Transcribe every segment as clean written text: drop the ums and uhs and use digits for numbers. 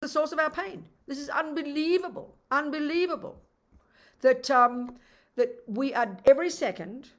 the source of our pain. This is unbelievable, unbelievable. That we are every second,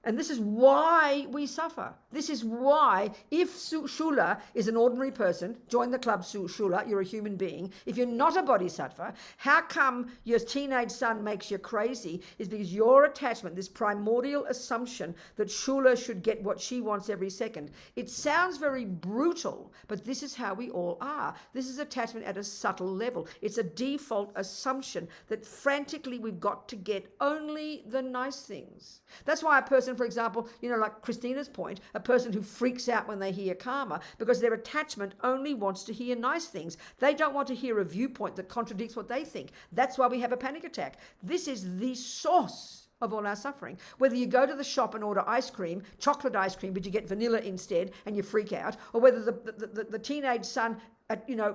and this is why we suffer. This is why, if Shula is an ordinary person, join the club, Shula, you're a human being. If you're not a bodhisattva, how come your teenage son makes you crazy? Is because your attachment, this primordial assumption that Shula should get what she wants every second. It sounds very brutal, but this is how we all are. This is attachment at a subtle level. It's a default assumption that frantically we've got to get only the nice things. That's why a person, for example, like Christina's point, a person who freaks out when they hear karma, because their attachment only wants to hear nice things. They don't want to hear a viewpoint that contradicts what they think. That's why we have a panic attack. This is the source of all our suffering. Whether you go to the shop and order ice cream, chocolate ice cream, but you get vanilla instead and you freak out, or whether the teenage son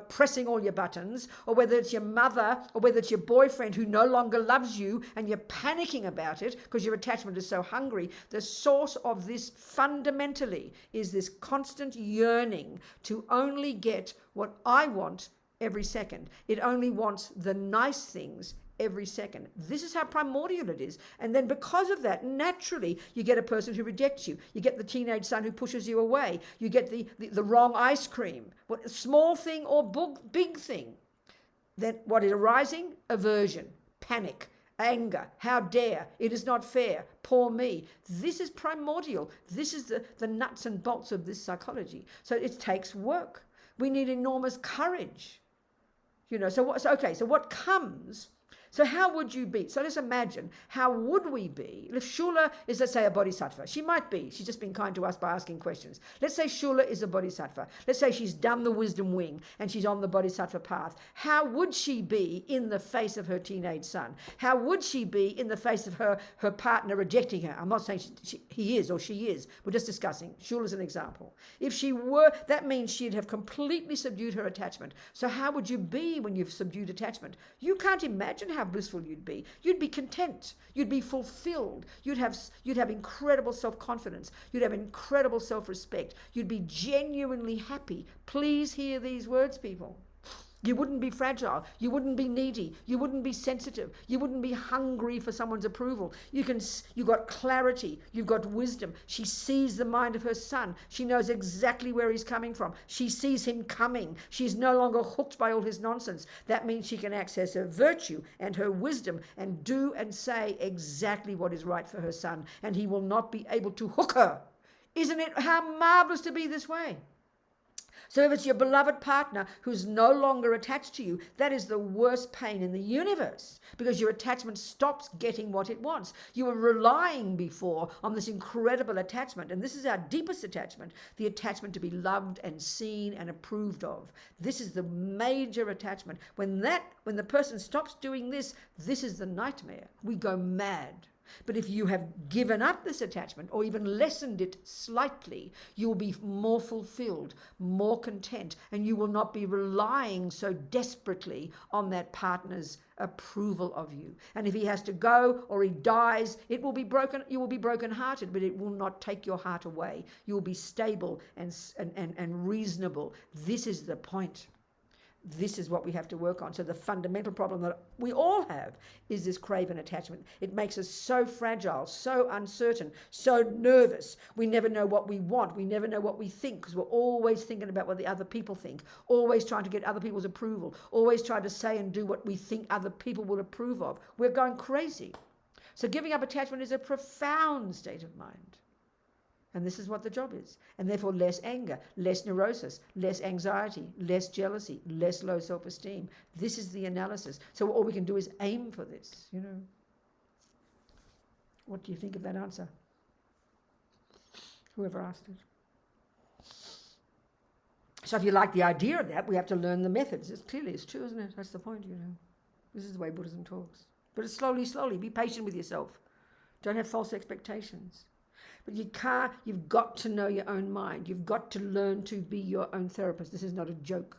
pressing all your buttons, or whether it's your mother, or whether it's your boyfriend who no longer loves you and you're panicking about it because your attachment is so hungry. The source of this fundamentally is this constant yearning to only get what I want every second. It only wants the nice things every second. This is how primordial it is. And then because of that, naturally, you get a person who rejects you. You get the teenage son who pushes you away. You get the wrong ice cream. What, small thing or big thing. Then what is arising? Aversion, panic, anger. How dare? It is not fair. Poor me. This is primordial. This is the nuts and bolts of this psychology. So it takes work. We need enormous courage. So what comes? So how would you be? So let's imagine, how would we be if Shula is, let's say, a bodhisattva? She might be. She's just been kind to us by asking questions. Let's say Shula is a bodhisattva. Let's say she's done the wisdom wing and she's on the bodhisattva path. How would she be in the face of her teenage son? How would she be in the face of her partner rejecting her? I'm not saying he is or she is. We're just discussing. Shula's an example. If she were, that means she'd have completely subdued her attachment. So how would you be when you've subdued attachment? You can't imagine how blissful you'd be. You'd be content. You'd be fulfilled. You'd have incredible self-confidence. You'd have incredible self-respect. You'd be genuinely happy. Please hear these words, people. You wouldn't be fragile. You wouldn't be needy. You wouldn't be sensitive. You wouldn't be hungry for someone's approval. You've got clarity. You've got wisdom. She sees the mind of her son. She knows exactly where he's coming from. She sees him coming. She's no longer hooked by all his nonsense. That means she can access her virtue and her wisdom and do and say exactly what is right for her son. And he will not be able to hook her. Isn't it how marvelous to be this way? So if it's your beloved partner who's no longer attached to you, that is the worst pain in the universe, because your attachment stops getting what it wants. You were relying before on this incredible attachment, and this is our deepest attachment, the attachment to be loved and seen and approved of. This is the major attachment. When the person stops doing this, this is the nightmare. We go mad. But if you have given up this attachment or even lessened it slightly, you will be more fulfilled, more content, and you will not be relying so desperately on that partner's approval of you. And if he has to go or he dies, it will be broken. You will be brokenhearted, but it will not take your heart away. You will be stable and reasonable. This is the point. This is what we have to work on. So the fundamental problem that we all have is this craven attachment. It makes us so fragile, so uncertain, so nervous. We never know what we want. We never know what we think, because we're always thinking about what the other people think, always trying to get other people's approval, always trying to say and do what we think other people will approve of. We're going crazy. So giving up attachment is a profound state of mind. And this is what the job is. And therefore less anger, less neurosis, less anxiety, less jealousy, less low self-esteem. This is the analysis. So all we can do is aim for this, What do you think of that answer? Whoever asked it. So if you like the idea of that, we have to learn the methods. It's true, isn't it? That's the point, This is the way Buddhism talks. But it's slowly. Be patient with yourself. Don't have false expectations. But you've got to know your own mind. You've got to learn to be your own therapist. This is not a joke.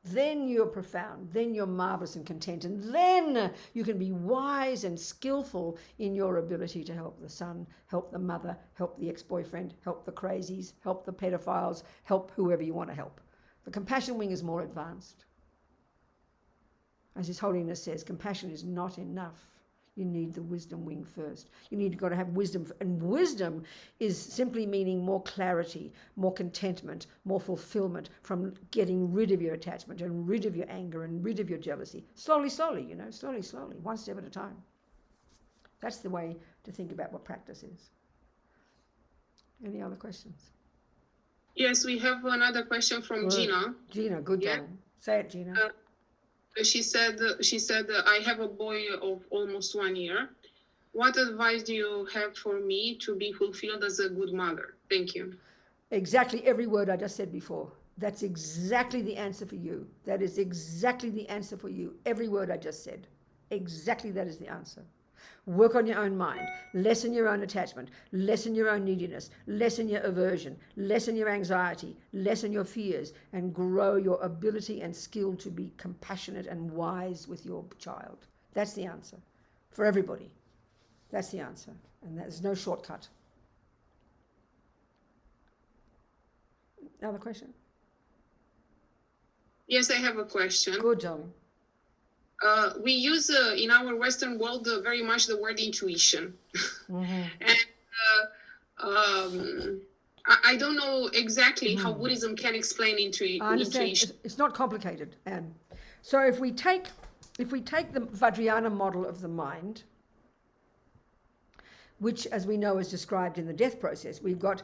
Then you're profound. Then you're marvelous and content. And then you can be wise and skillful in your ability to help the son, help the mother, help the ex-boyfriend, help the crazies, help the pedophiles, help whoever you want to help. The compassion wing is more advanced. As His Holiness says, compassion is not enough. You need the wisdom wing first. You need to got to have wisdom. And wisdom is simply meaning more clarity, more contentment, more fulfillment from getting rid of your attachment and rid of your anger and rid of your jealousy. Slowly, slowly, slowly, one step at a time. That's the way to think about what practice is. Any other questions? Yes, we have another question from Gina. Gina, good darling. Say it, Gina. She said, I have a boy of almost 1 year. What advice do you have for me to be fulfilled as a good mother? Thank you. Exactly every word I just said before. That's exactly the answer for you. That is exactly the answer for you. Every word I just said. Exactly that is the answer. Work on your own mind, lessen your own attachment, lessen your own neediness, lessen your aversion, lessen your anxiety, lessen your fears, and grow your ability and skill to be compassionate and wise with your child. That's the answer for everybody. That's the answer, and there's no shortcut. Another question? Yes, I have a question. Good, darling. We use in our Western world very much the word intuition. Mm-hmm. And I don't know exactly how Buddhism can explain intuition. It's not complicated, Anne. So if we take the Vajrayana model of the mind, which, as we know, is described in the death process, we've got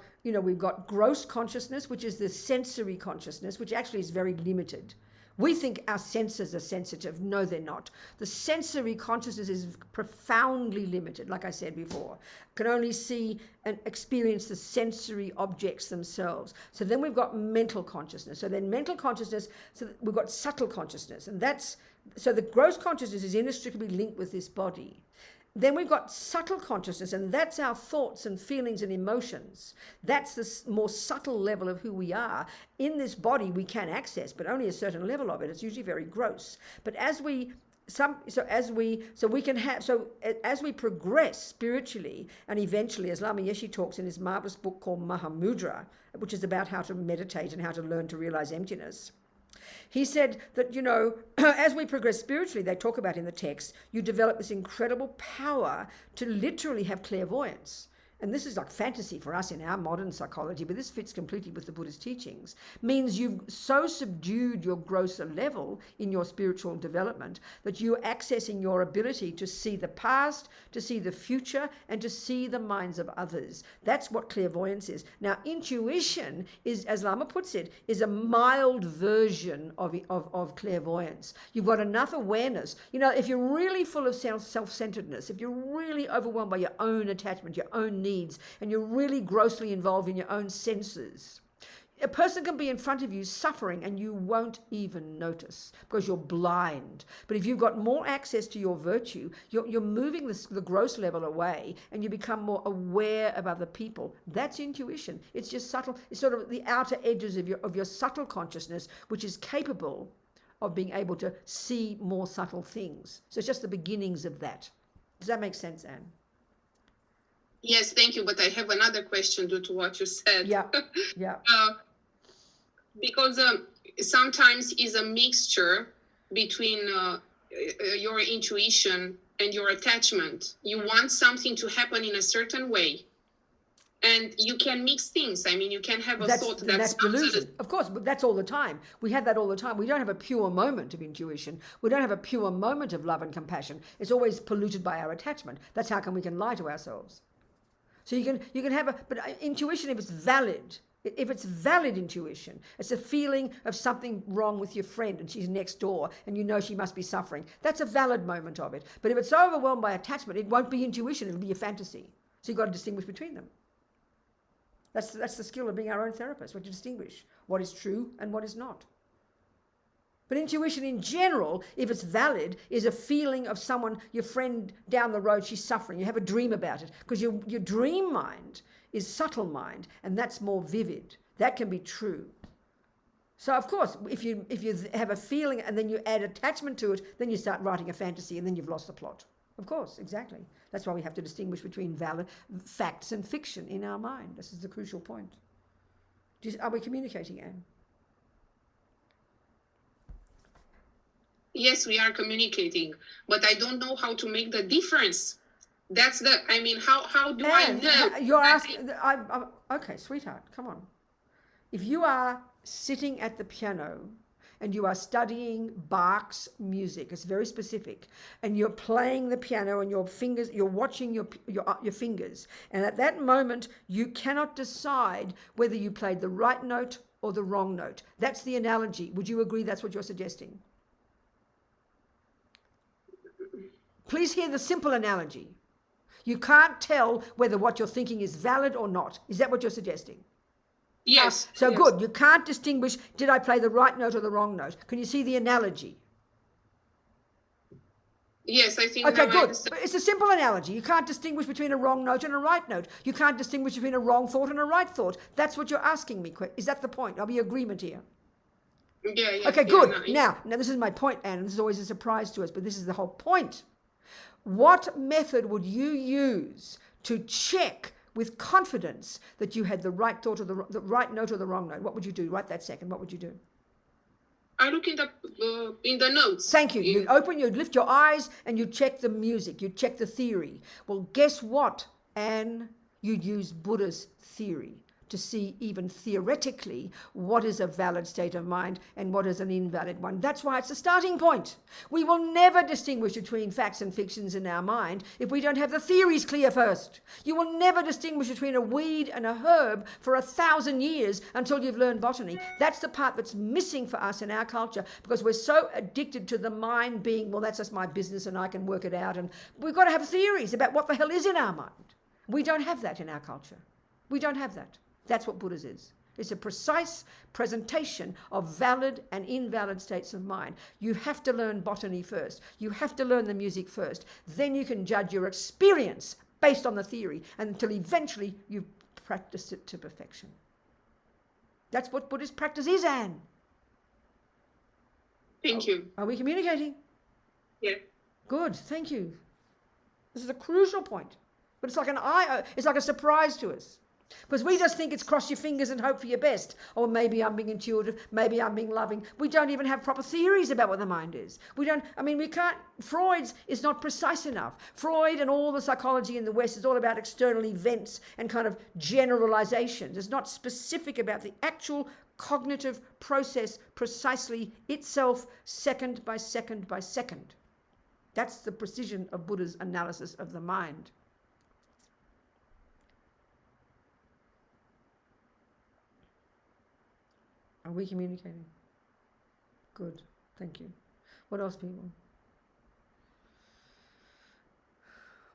gross consciousness, which is the sensory consciousness, which actually is very limited. We think our senses are sensitive. No, they're not. The sensory consciousness is profoundly limited, like I said before. Can only see and experience the sensory objects themselves. So then we've got mental consciousness. So then mental consciousness, so we've got subtle consciousness. And so the gross consciousness is inextricably linked with this body. Then we've got subtle consciousness, and that's our thoughts and feelings and emotions. That's the more subtle level of who we are. In this body we can access, but only a certain level of it. It's usually very gross. But as we progress spiritually, and eventually, as Lama Yeshe talks in his marvelous book called Mahamudra, which is about how to meditate and how to learn to realize emptiness, he said that, as we progress spiritually, they talk about in the text, you develop this incredible power to literally have clairvoyance. And this is like fantasy for us in our modern psychology, but this fits completely with the Buddhist teachings, means you've so subdued your grosser level in your spiritual development that you're accessing your ability to see the past, to see the future, and to see the minds of others. That's what clairvoyance is. Now, intuition is, as Lama puts it, is a mild version of clairvoyance. You've got enough awareness. If you're really full of self-centeredness, if you're really overwhelmed by your own attachment, your own needs, and you're really grossly involved in your own senses, a person can be in front of you suffering and you won't even notice because you're blind. But if you've got more access to your virtue, you're moving the gross level away and you become more aware of other people. That's intuition. It's just subtle. It's sort of the outer edges of your subtle consciousness, which is capable of being able to see more subtle things. So it's just the beginnings of that. Does that make sense, Anne? Yes, thank you. But I have another question due to what you said. Yeah. Because sometimes it's a mixture between your intuition and your attachment. You want something to happen in a certain way, and you can mix things. I mean, you can have thought that's delusion. Of course, but that's all the time. We have that all the time. We don't have a pure moment of intuition. We don't have a pure moment of love and compassion. It's always polluted by our attachment. That's how we can lie to ourselves. So you can have but intuition, if it's valid intuition, it's a feeling of something wrong with your friend and she's next door and she must be suffering. That's a valid moment of it. But if it's so overwhelmed by attachment, it won't be intuition, it'll be a fantasy. So you've got to distinguish between them. That's the skill of being our own therapist, what to distinguish what is true and what is not. But intuition in general, if it's valid, is a feeling of someone, your friend down the road, she's suffering. You have a dream about it because your dream mind is subtle mind, and that's more vivid. That can be true. So of course, if you have a feeling and then you add attachment to it, then you start writing a fantasy and then you've lost the plot. Of course, exactly. That's why we have to distinguish between valid facts and fiction in our mind. This is the crucial point. Are we communicating, Anne? yes, we are communicating, but I don't know how to make the difference. That's the, I mean, how do I know? You're asking, okay, sweetheart, come on. If you are sitting at the piano and you are studying Bach's music, it's very specific, and you're playing the piano and your fingers, you're watching your fingers, and at that moment you cannot decide whether you played the right note or the wrong note. That's the analogy. Would you agree that's what you're suggesting? Please hear the simple analogy. You can't tell whether what you're thinking is valid or not. Is that what you're suggesting? Yes. So yes. good. You can't distinguish, did I play the right note or the wrong note? Can you see the analogy? Yes, I think. Okay, good. But it's a simple analogy. You can't distinguish between a wrong note and a right note. You can't distinguish between a wrong thought and a right thought. That's what you're asking me. Is that the point? Are we in agreement here? Yeah. Okay, good. Now, this is my point, Anne. This is always a surprise to us, but this is the whole point. What method would you use to check with confidence that you had the right thought or the right note or the wrong note? What would you do right that second? What would you do? I look in the notes. Thank you. You'd lift your eyes and you'd check the music. You'd check the theory. Well, guess what, Anne? You'd use Buddha's theory to see even theoretically what is a valid state of mind and what is an invalid one. That's why it's a starting point. We will never distinguish between facts and fictions in our mind if we don't have the theories clear first. You will never distinguish between a weed and a herb for 1,000 years until you've learned botany. That's the part that's missing for us in our culture, because we're so addicted to the mind being, well, that's just my business and I can work it out. And we've got to have theories about what the hell is in our mind. We don't have that in our culture. We don't have that. That's what Buddha's is. It's a precise presentation of valid and invalid states of mind. You have to learn botany first. You have to learn the music first. Then you can judge your experience based on the theory until eventually you've practiced it to perfection. That's what Buddhist practice is, Anne. Thank you. Are we communicating? Yeah. Good, thank you. This is a crucial point. But it's like it's like a surprise to us. Because we just think it's cross your fingers and hope for your best. Or maybe I'm being intuitive, maybe I'm being loving. We don't even have proper theories about what the mind is. We can't, Freud's is not precise enough. Freud and all the psychology in the West is all about external events and kind of generalizations. It's not specific about the actual cognitive process precisely itself, second by second by second. That's the precision of Buddha's analysis of the mind. Are we communicating? Good. Thank you. What else, people?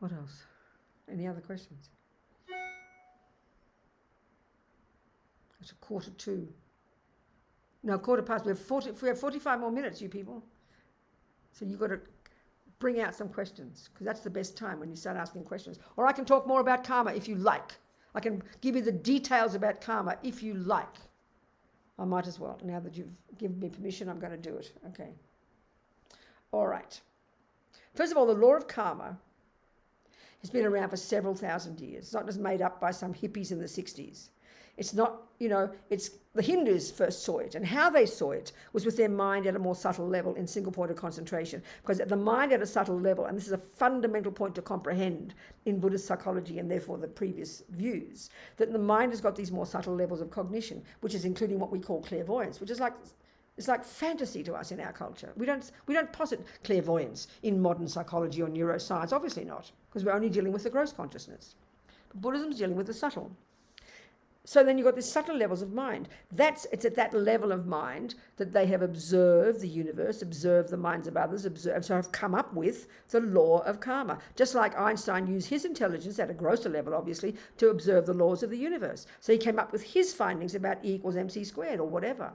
What else? Any other questions? It's 1:45. No, 1:15. We have 45 more minutes, you people. So you've got to bring out some questions, because that's the best time, when you start asking questions. Or I can talk more about karma if you like. I can give you the details about karma if you like. I might as well. Now that you've given me permission, I'm going to do it. Okay. All right. First of all, the law of karma has been around for several thousand years. It's not just made up by some hippies in the 60s. It's not, it's the Hindus first saw it, and how they saw it was with their mind at a more subtle level in single point of concentration. Because the mind at a subtle level, and this is a fundamental point to comprehend in Buddhist psychology and therefore the previous views, that the mind has got these more subtle levels of cognition, which is including what we call clairvoyance, which is it's like fantasy to us in our culture. We don't posit clairvoyance in modern psychology or neuroscience, obviously not, because we're only dealing with the gross consciousness. But Buddhism's dealing with the subtle. So then you've got these subtle levels of mind. It's at that level of mind that they have observed the universe, observed the minds of others, so have come up with the law of karma. Just like Einstein used his intelligence at a grosser level, obviously, to observe the laws of the universe. So he came up with his findings about E equals mc squared or whatever.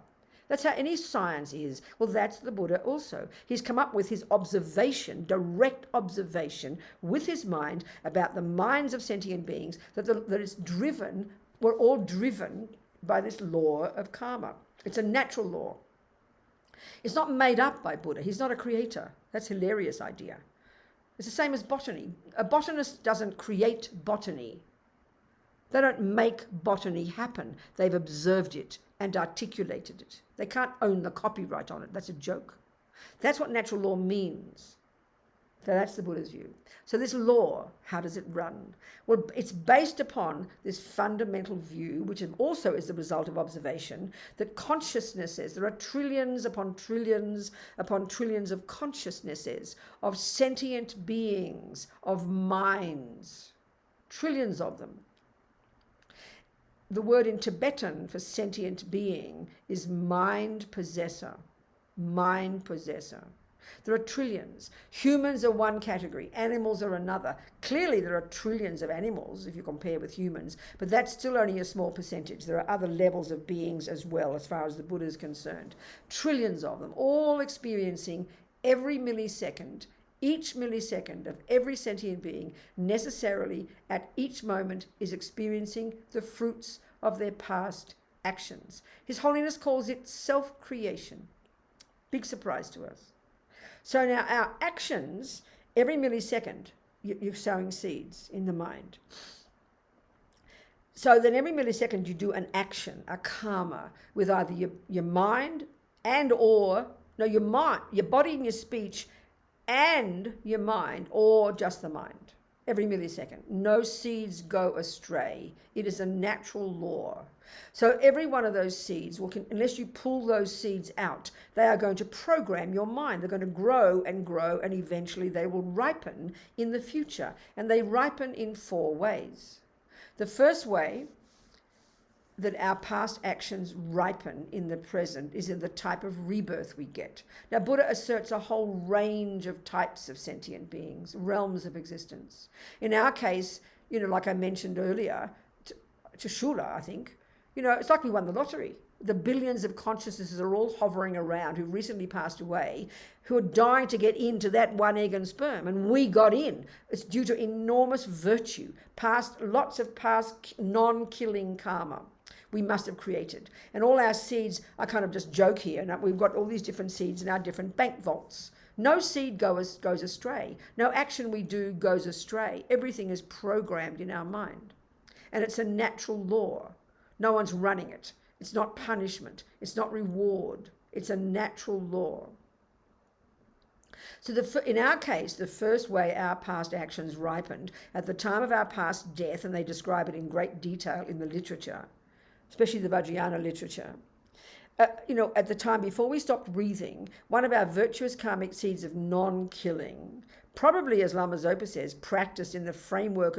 That's how any science is. Well, that's the Buddha also. He's come up with his observation, direct observation, with his mind about the minds of sentient beings, that is driven. We're all driven by this law of karma. It's a natural law. It's not made up by Buddha. He's not a creator. That's a hilarious idea. It's the same as botany. A botanist doesn't create botany. They don't make botany happen. They've observed it and articulated it. They can't own the copyright on it. That's a joke. That's what natural law means. So that's the Buddha's view. So this law, how does it run? Well, it's based upon this fundamental view, which also is the result of observation, that consciousnesses, there are trillions upon trillions upon trillions of consciousnesses, of sentient beings, of minds, trillions of them. The word in Tibetan for sentient being is mind possessor. Mind possessor. There are trillions. Humans are one category, animals are another. Clearly there are trillions of animals if you compare with humans, but that's still only a small percentage. There are other levels of beings as well as far as the Buddha is concerned. Trillions of them, all experiencing every millisecond, each millisecond of every sentient being necessarily at each moment is experiencing the fruits of their past actions. His Holiness calls it self-creation. Big surprise to us. So now our actions, every millisecond, you're sowing seeds in the mind. So then every millisecond you do an action, a karma, with either your mind and or, no, your mind, your body and your speech and your mind, or just the mind. Every millisecond. No seeds go astray. It is a natural law. So every one of those seeds, unless you pull those seeds out, they are going to program your mind. They're going to grow, and eventually they will ripen in the future. And they ripen in 4 ways. The first way that our past actions ripen in the present is in the type of rebirth we get. Now, Buddha asserts a whole range of types of sentient beings, realms of existence. In our case, like I mentioned earlier, to Shula, I think, it's like we won the lottery. The billions of consciousnesses are all hovering around who recently passed away, who are dying to get into that one egg and sperm, and we got in. It's due to enormous virtue, lots of past non-killing karma we must have created. And all our seeds, I kind of just joke here, and we've got all these different seeds in our different bank vaults. No seed goes astray. No action we do goes astray. Everything is programmed in our mind. And it's a natural law. No one's running it. It's not punishment. It's not reward. It's a natural law. So in our case, the first way our past actions ripened at the time of our past death, and they describe it in great detail in the literature, especially the Vajrayana literature. At the time before we stopped breathing, one of our virtuous karmic seeds of non-killing, probably, as Lama Zopa says, practiced in the framework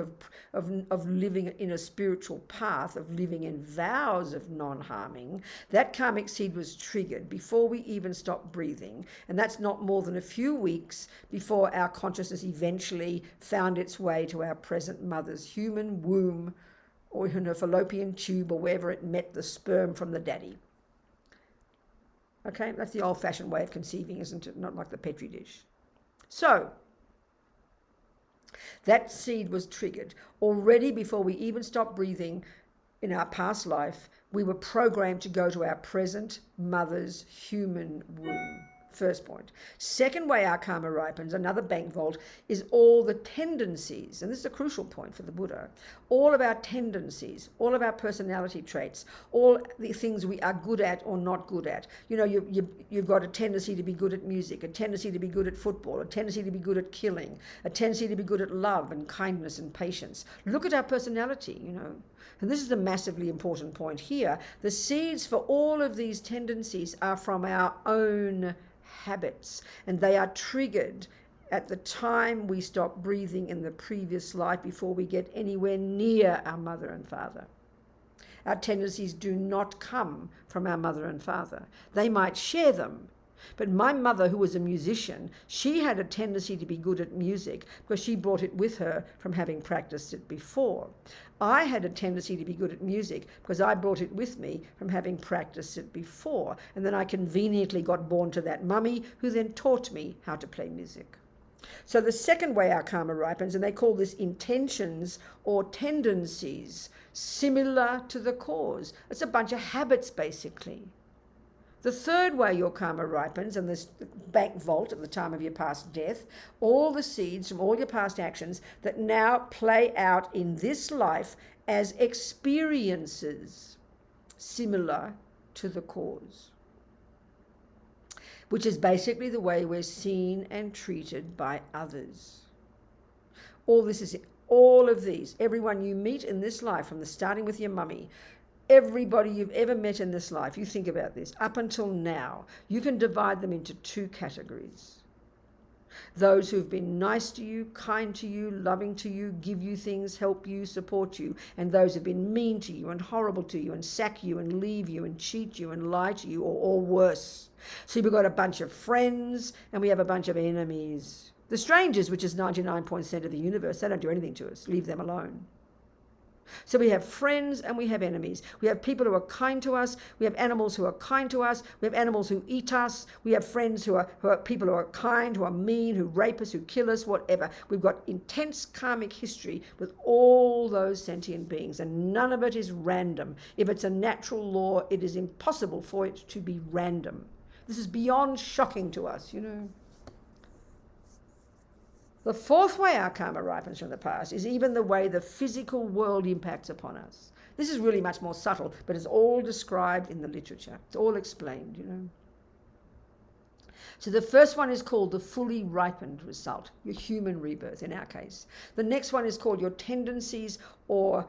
of living in a spiritual path, of living in vows of non-harming, that karmic seed was triggered before we even stopped breathing. And that's not more than a few weeks before our consciousness eventually found its way to our present mother's human womb, or in her fallopian tube, or wherever it met the sperm from the daddy. Okay, that's the old-fashioned way of conceiving, isn't it? Not like the Petri dish. So, that seed was triggered. Already before we even stopped breathing in our past life, we were programmed to go to our present mother's human womb. First point. Second way our karma ripens, another bank vault, is all the tendencies, and this is a crucial point for the Buddha, all of our tendencies, all of our personality traits, all the things we are good at or not good at. You've got a tendency to be good at music, a tendency to be good at football, a tendency to be good at killing, a tendency to be good at love and kindness and patience. Look at our personality, And this is a massively important point here. The seeds for all of these tendencies are from our own habits, and they are triggered at the time we stop breathing in the previous life before we get anywhere near our mother and father. Our tendencies do not come from our mother and father. They might share them. But my mother, who was a musician, she had a tendency to be good at music because she brought it with her from having practiced it before. I had a tendency to be good at music because I brought it with me from having practiced it before. And then I conveniently got born to that mummy who then taught me how to play music. So the second way our karma ripens, and they call this intentions or tendencies, similar to the cause. It's a bunch of habits, basically. The third way your karma ripens, and this bank vault at the time of your past death, all the seeds from all your past actions that now play out in this life as experiences similar to the cause. which is basically the way we're seen and treated by others. All of these, everyone you meet in this life, from the starting with your mummy, everybody you've ever met in this life, you think about this, up until now, you can divide them into two categories. Those who've been nice to you, kind to you, loving to you, give you things, help you, support you, and those who've been mean to you and horrible to you and sack you and leave you and cheat you and lie to you, or worse. So we've got a bunch of friends and we have a bunch of enemies. The strangers, which is 99% of the universe, they don't do anything to us. Leave them alone. So we have friends and we have enemies. We have people who are kind to us. We have animals who are kind to us. We have animals who eat us. We have friends who are people who are kind, who are mean, who rape us, who kill us, whatever. We've got intense karmic history with all those sentient beings, and none of it is random. If it's a natural law, it is impossible for it to be random. This is beyond shocking to us, you know. The fourth way our karma ripens from the past is even the way the physical world impacts upon us. This is really much more subtle, but it's all described in the literature. It's all explained, you know. So the first one is called the fully ripened result, your human rebirth in our case. The next one is called your tendencies, or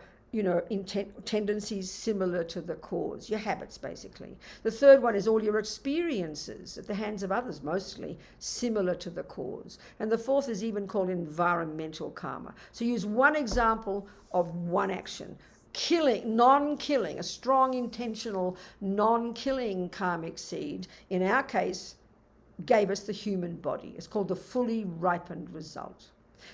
tendencies similar to the cause, your habits basically. The third one is all your experiences at the hands of others, mostly similar to the cause. And the fourth is even called environmental karma. So use one example of one action. Killing, non-killing, a strong intentional non-killing karmic seed, in our case, gave us the human body. It's called the fully ripened result.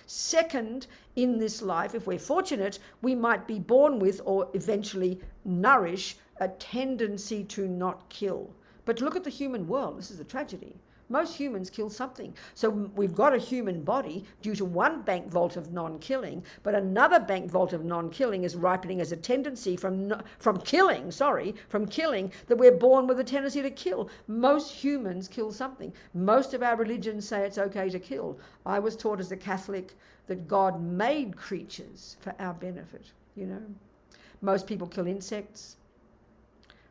Second, in this life, if we're fortunate, we might be born with or eventually nourish a tendency to not kill. But look at the human world. This is the tragedy. Most humans kill something. So we've got a human body due to one bank vault of non-killing, but another bank vault of non-killing is ripening as a tendency from killing that we're born with a tendency to kill. Most humans kill something. Most of our religions say it's okay to kill. I was taught as a Catholic that God made creatures for our benefit, you know. Most people kill insects.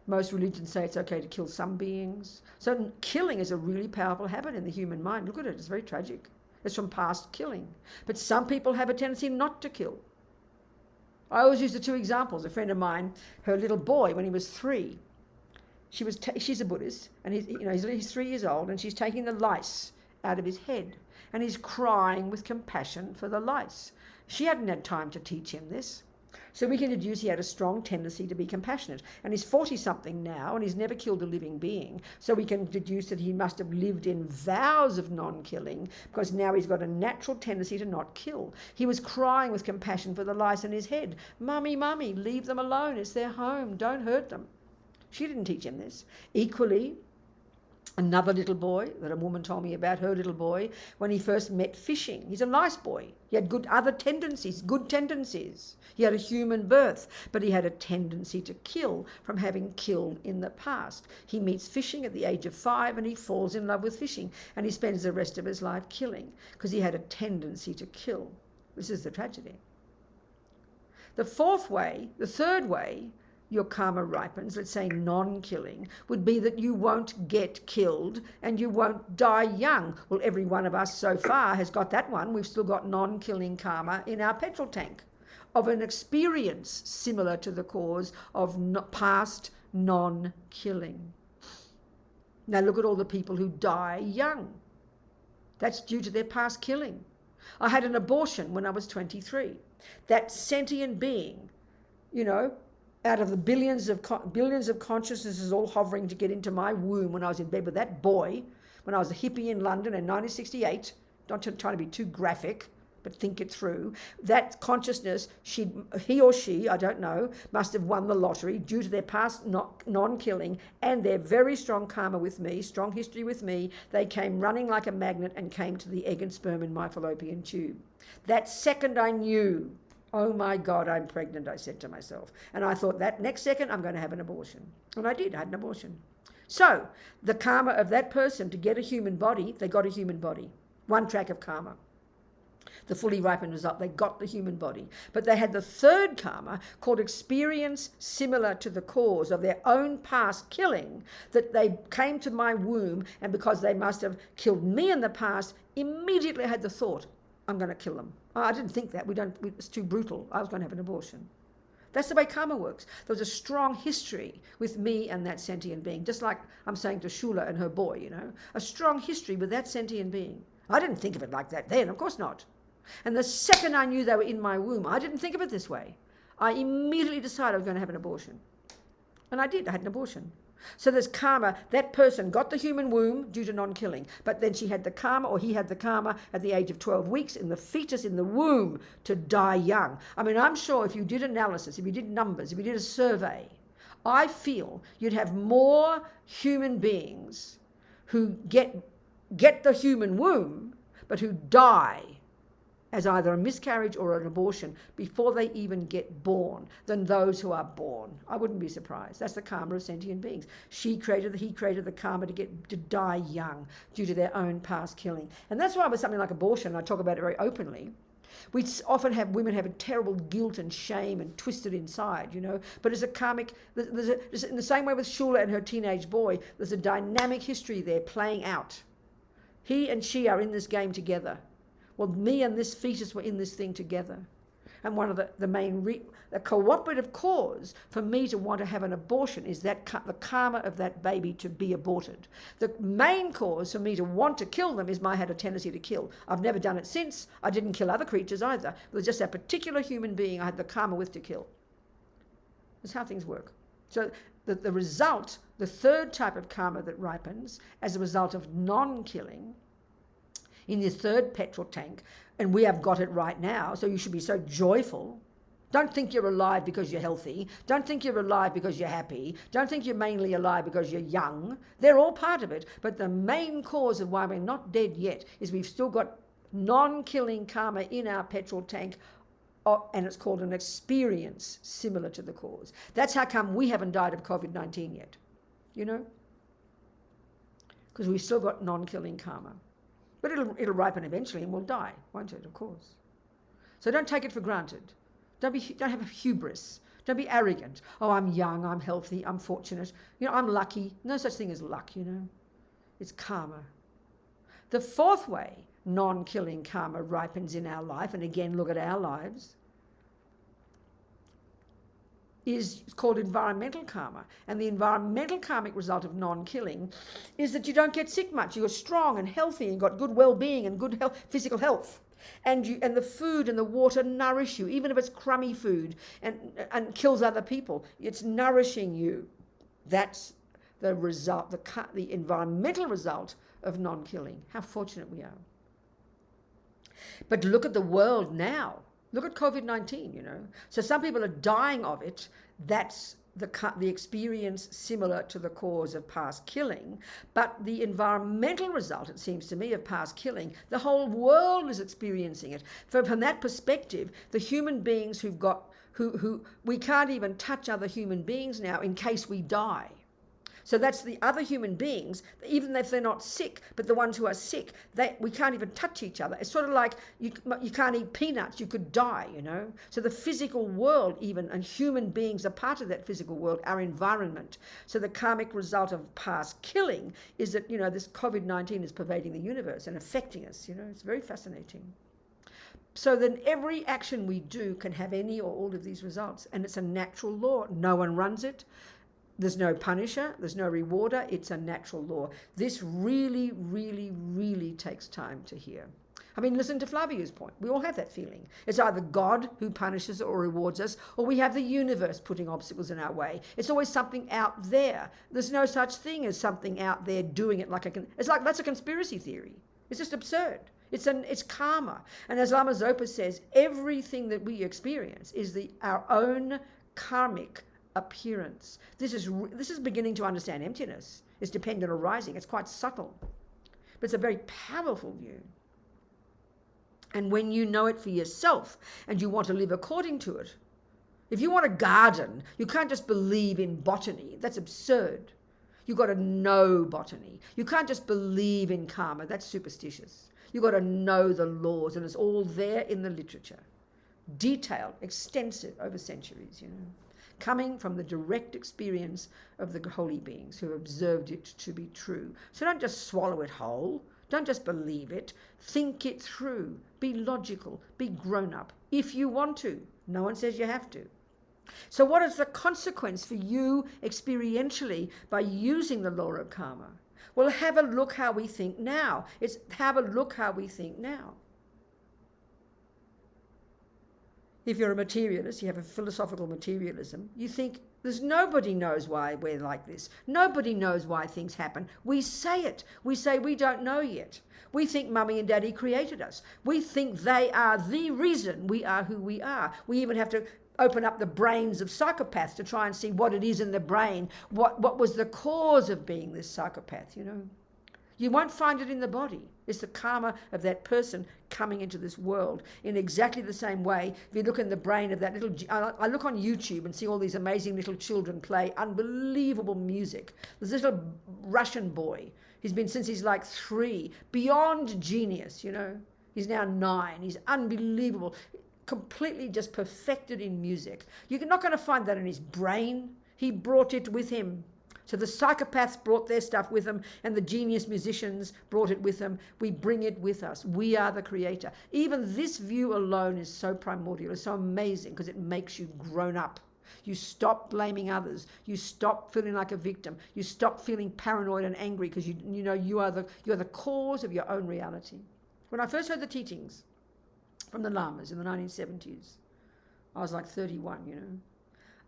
Most religions say it's okay to kill some beings. So killing is a really powerful habit in the human mind. Look at it, it's very tragic. It's from past killing. But some people have a tendency not to kill. I always use the two examples. A friend of mine, her little boy, when he was 3, she's a Buddhist, and he's 3 years old, and she's taking the lice out of his head, and he's crying with compassion for the lice. She hadn't had time to teach him this. So we can deduce he had a strong tendency to be compassionate. And he's 40-something now, and he's never killed a living being. So we can deduce that he must have lived in vows of non-killing, because now he's got a natural tendency to not kill. He was crying with compassion for the lice in his head. Mummy, mummy, leave them alone. It's their home. Don't hurt them. She didn't teach him this. Equally, another little boy that a woman told me about, her little boy, when he first met fishing. He's a nice boy. He had good tendencies. He had a human birth, but he had a tendency to kill from having killed in the past. He meets fishing at the age of 5 and he falls in love with fishing, and he spends the rest of his life killing because he had a tendency to kill. This is the tragedy. The third way your karma ripens, let's say non-killing, would be that you won't get killed and you won't die young. Well, every one of us so far has got that one. We've still got non-killing karma in our petrol tank of an experience similar to the cause of past non-killing. Now look at all the people who die young. That's due to their past killing. I had an abortion when I was 23. That sentient being, out of the billions of consciousnesses all hovering to get into my womb when I was in bed with that boy, when I was a hippie in London in 1968, not trying to be too graphic, but think it through, that consciousness, he or she, I don't know, must have won the lottery due to their past non-killing and their very strong karma with me, strong history with me. They came running like a magnet and came to the egg and sperm in my fallopian tube. That second I knew, oh my God, I'm pregnant, I said to myself. And I thought that next second I'm going to have an abortion. And I did, I had an abortion. So the karma of that person to get a human body, they got a human body. One track of karma. The fully ripened result, they got the human body. But they had the third karma called experience similar to the cause of their own past killing, that they came to my womb, and because they must have killed me in the past, immediately had the thought, I'm going to kill them. Oh, I didn't think that. It's too brutal. I was going to have an abortion. That's the way karma works. There was a strong history with me and that sentient being, just like I'm saying to Shula and her boy, a strong history with that sentient being. I didn't think of it like that then, of course not. And the second I knew they were in my womb, I didn't think of it this way. I immediately decided I was going to have an abortion. And I did. I had an abortion. So there's karma. That person got the human womb due to non-killing, but then she had the karma, or he had the karma at the age of 12 weeks in the fetus in the womb to die young. I mean, I'm sure if you did analysis, if you did numbers, if you did a survey, I feel you'd have more human beings who get the human womb, but who die as either a miscarriage or an abortion before they even get born than those who are born. I wouldn't be surprised. That's the karma of sentient beings. He created the karma to die young due to their own past killing. And that's why with something like abortion, I talk about it very openly, we often have women have a terrible guilt and shame and twisted inside, but as a karmic, there's in the same way with Shula and her teenage boy, there's a dynamic history there playing out. He and she are in this game together. Well, me and this fetus were in this thing together. And one of the main, the cooperative cause for me to want to have an abortion is that the karma of that baby to be aborted. The main cause for me to want to kill them is I had a tendency to kill. I've never done it since. I didn't kill other creatures either. It was just that particular human being I had the karma with to kill. That's how things work. So the result, the third type of karma that ripens as a result of non-killing, in this third petrol tank, and we have got it right now, so you should be so joyful. Don't think you're alive because you're healthy. Don't think you're alive because you're happy. Don't think you're mainly alive because you're young. They're all part of it, but the main cause of why we're not dead yet is we've still got non-killing karma in our petrol tank, and it's called an experience similar to the cause. That's how come we haven't died of COVID-19 yet, because we've still got non-killing karma. But it'll ripen eventually and we'll die, won't it? Of course. So don't take it for granted. Don't have a hubris. Don't be arrogant. Oh, I'm young, I'm healthy, I'm fortunate. I'm lucky. No such thing as luck, It's karma. The fourth way non-killing karma ripens in our life, and again, look at our lives, is called environmental karma. And the environmental karmic result of non-killing is that you don't get sick much. You're strong and healthy and got good well-being and good health, physical health. And the food and the water nourish you, even if it's crummy food and kills other people. It's nourishing you. That's the result, the environmental result of non-killing. How fortunate we are. But look at the world now. Look at COVID-19, So some people are dying of it. That's the experience similar to the cause of past killing. But the environmental result, it seems to me, of past killing, the whole world is experiencing it. From that perspective, the human beings who we can't even touch other human beings now in case we die. So that's the other human beings, even if they're not sick, but the ones who are sick, we can't even touch each other. It's sort of like you can't eat peanuts, you could die, So the physical world even, and human beings are part of that physical world, our environment. So the karmic result of past killing is that, this COVID-19 is pervading the universe and affecting us, It's very fascinating. So then every action we do can have any or all of these results, and it's a natural law. No one runs it. There's no punisher, there's no rewarder, it's a natural law. This really, really, really takes time to hear. I mean, listen to Flavia's point. We all have that feeling. It's either God who punishes or rewards us, or we have the universe putting obstacles in our way. It's always something out there. There's no such thing as something out there doing it it's like that's a conspiracy theory. It's just absurd. It's karma. And as Lama Zopa says, everything that we experience is our own karmic appearance. This is beginning to understand emptiness. It's dependent arising. It's quite subtle, but it's a very powerful view. And when you know it for yourself and you want to live according to it, if you want a garden, you can't just believe in botany. That's absurd. You've got to know botany. You can't just believe in karma. That's superstitious. You've got to know the laws, and it's all there in the literature. Detailed, extensive over centuries, coming from the direct experience of the holy beings who have observed it to be true. So don't just swallow it whole. Don't just believe it. Think it through. Be logical. Be grown up. If you want to. No one says you have to. So what is the consequence for you experientially by using the law of karma? Well, have a look how we think now. It's have a look how we think now. If you're a materialist, you have a philosophical materialism, you think nobody knows why we're like this. Nobody knows why things happen. We say it. We say we don't know yet. We think mummy and daddy created us. We think they are the reason we are who we are. We even have to open up the brains of psychopaths to try and see what it is in the brain. What was the cause of being this psychopath, You won't find it in the body. It's the karma of that person coming into this world in exactly the same way. If you look in the brain of that little... I look on YouTube and see all these amazing little children play unbelievable music. There's this little Russian boy. He's been since he's like 3. Beyond genius, He's now 9. He's unbelievable. Completely just perfected in music. You're not going to find that in his brain. He brought it with him. So the psychopaths brought their stuff with them, and the genius musicians brought it with them. We bring it with us. We are the creator. Even this view alone is so primordial. It's so amazing because it makes you grown up. You stop blaming others. You stop feeling like a victim. You stop feeling paranoid and angry because you are the cause of your own reality. When I first heard the teachings from the lamas in the 1970s, I was like 31,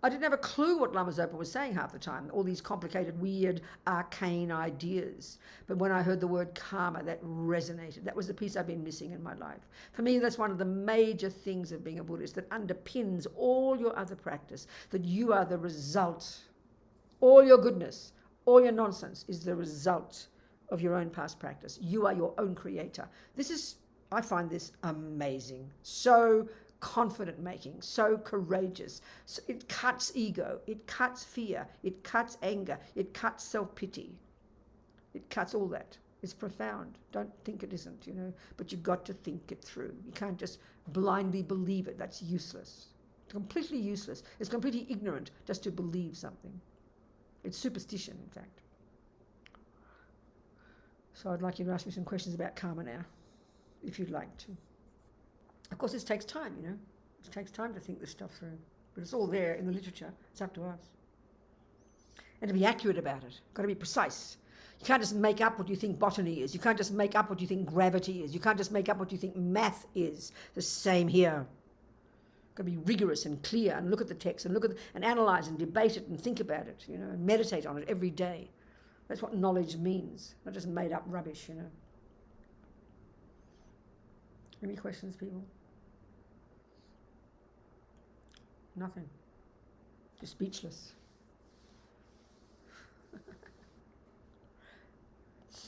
I didn't have a clue what Lama Zopa was saying half the time, all these complicated, weird, arcane ideas. But when I heard the word karma, that resonated. That was the piece I've been missing in my life. For me, that's one of the major things of being a Buddhist that underpins all your other practice, that you are the result. All your goodness, all your nonsense is the result of your own past practice. You are your own creator. I find this amazing. So confident making, so courageous. So it cuts ego, it cuts fear, it cuts anger, it cuts self-pity. It cuts all that. It's profound. Don't think it isn't, but you've got to think it through. You can't just blindly believe it. That's useless. It's completely useless. It's completely ignorant just to believe something. It's superstition, in fact. So I'd like you to ask me some questions about karma now, if you'd like to. Of course, this takes time, It takes time to think this stuff through. But it's all there in the literature. It's up to us. And to be accurate about it. Got to be precise. You can't just make up what you think botany is. You can't just make up what you think gravity is. You can't just make up what you think math is. The same here. Got to be rigorous and clear and look at the text and and analyze and debate it and think about it, and meditate on it every day. That's what knowledge means. Not just made up rubbish, Any questions, people? Nothing. Just speechless.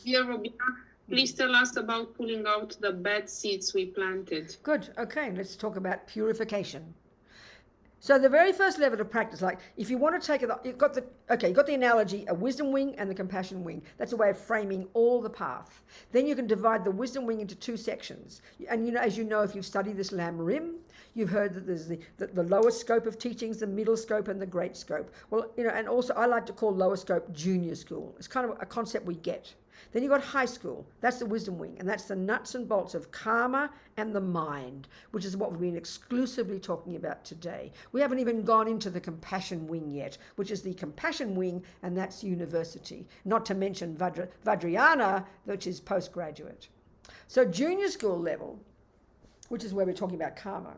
Dear Robina, please tell us about pulling out the bad seeds we planted. Good. Okay, let's talk about purification. So the very first level of practice, like if you want to take it, you've got the analogy, a wisdom wing and the compassion wing. That's a way of framing all the path. Then you can divide the wisdom wing into 2 sections. And as you know, if you've studied this Lam Rim, you've heard that there's the lower scope of teachings, the middle scope and the great scope. Well, and also I like to call lower scope junior school. It's kind of a concept we get. Then you've got high school. That's the wisdom wing. And that's the nuts and bolts of karma and the mind, which is what we've been exclusively talking about today. We haven't even gone into the compassion wing yet, which is the compassion wing, and that's university. Not to mention Vajrayana, which is postgraduate. So junior school level, which is where we're talking about karma.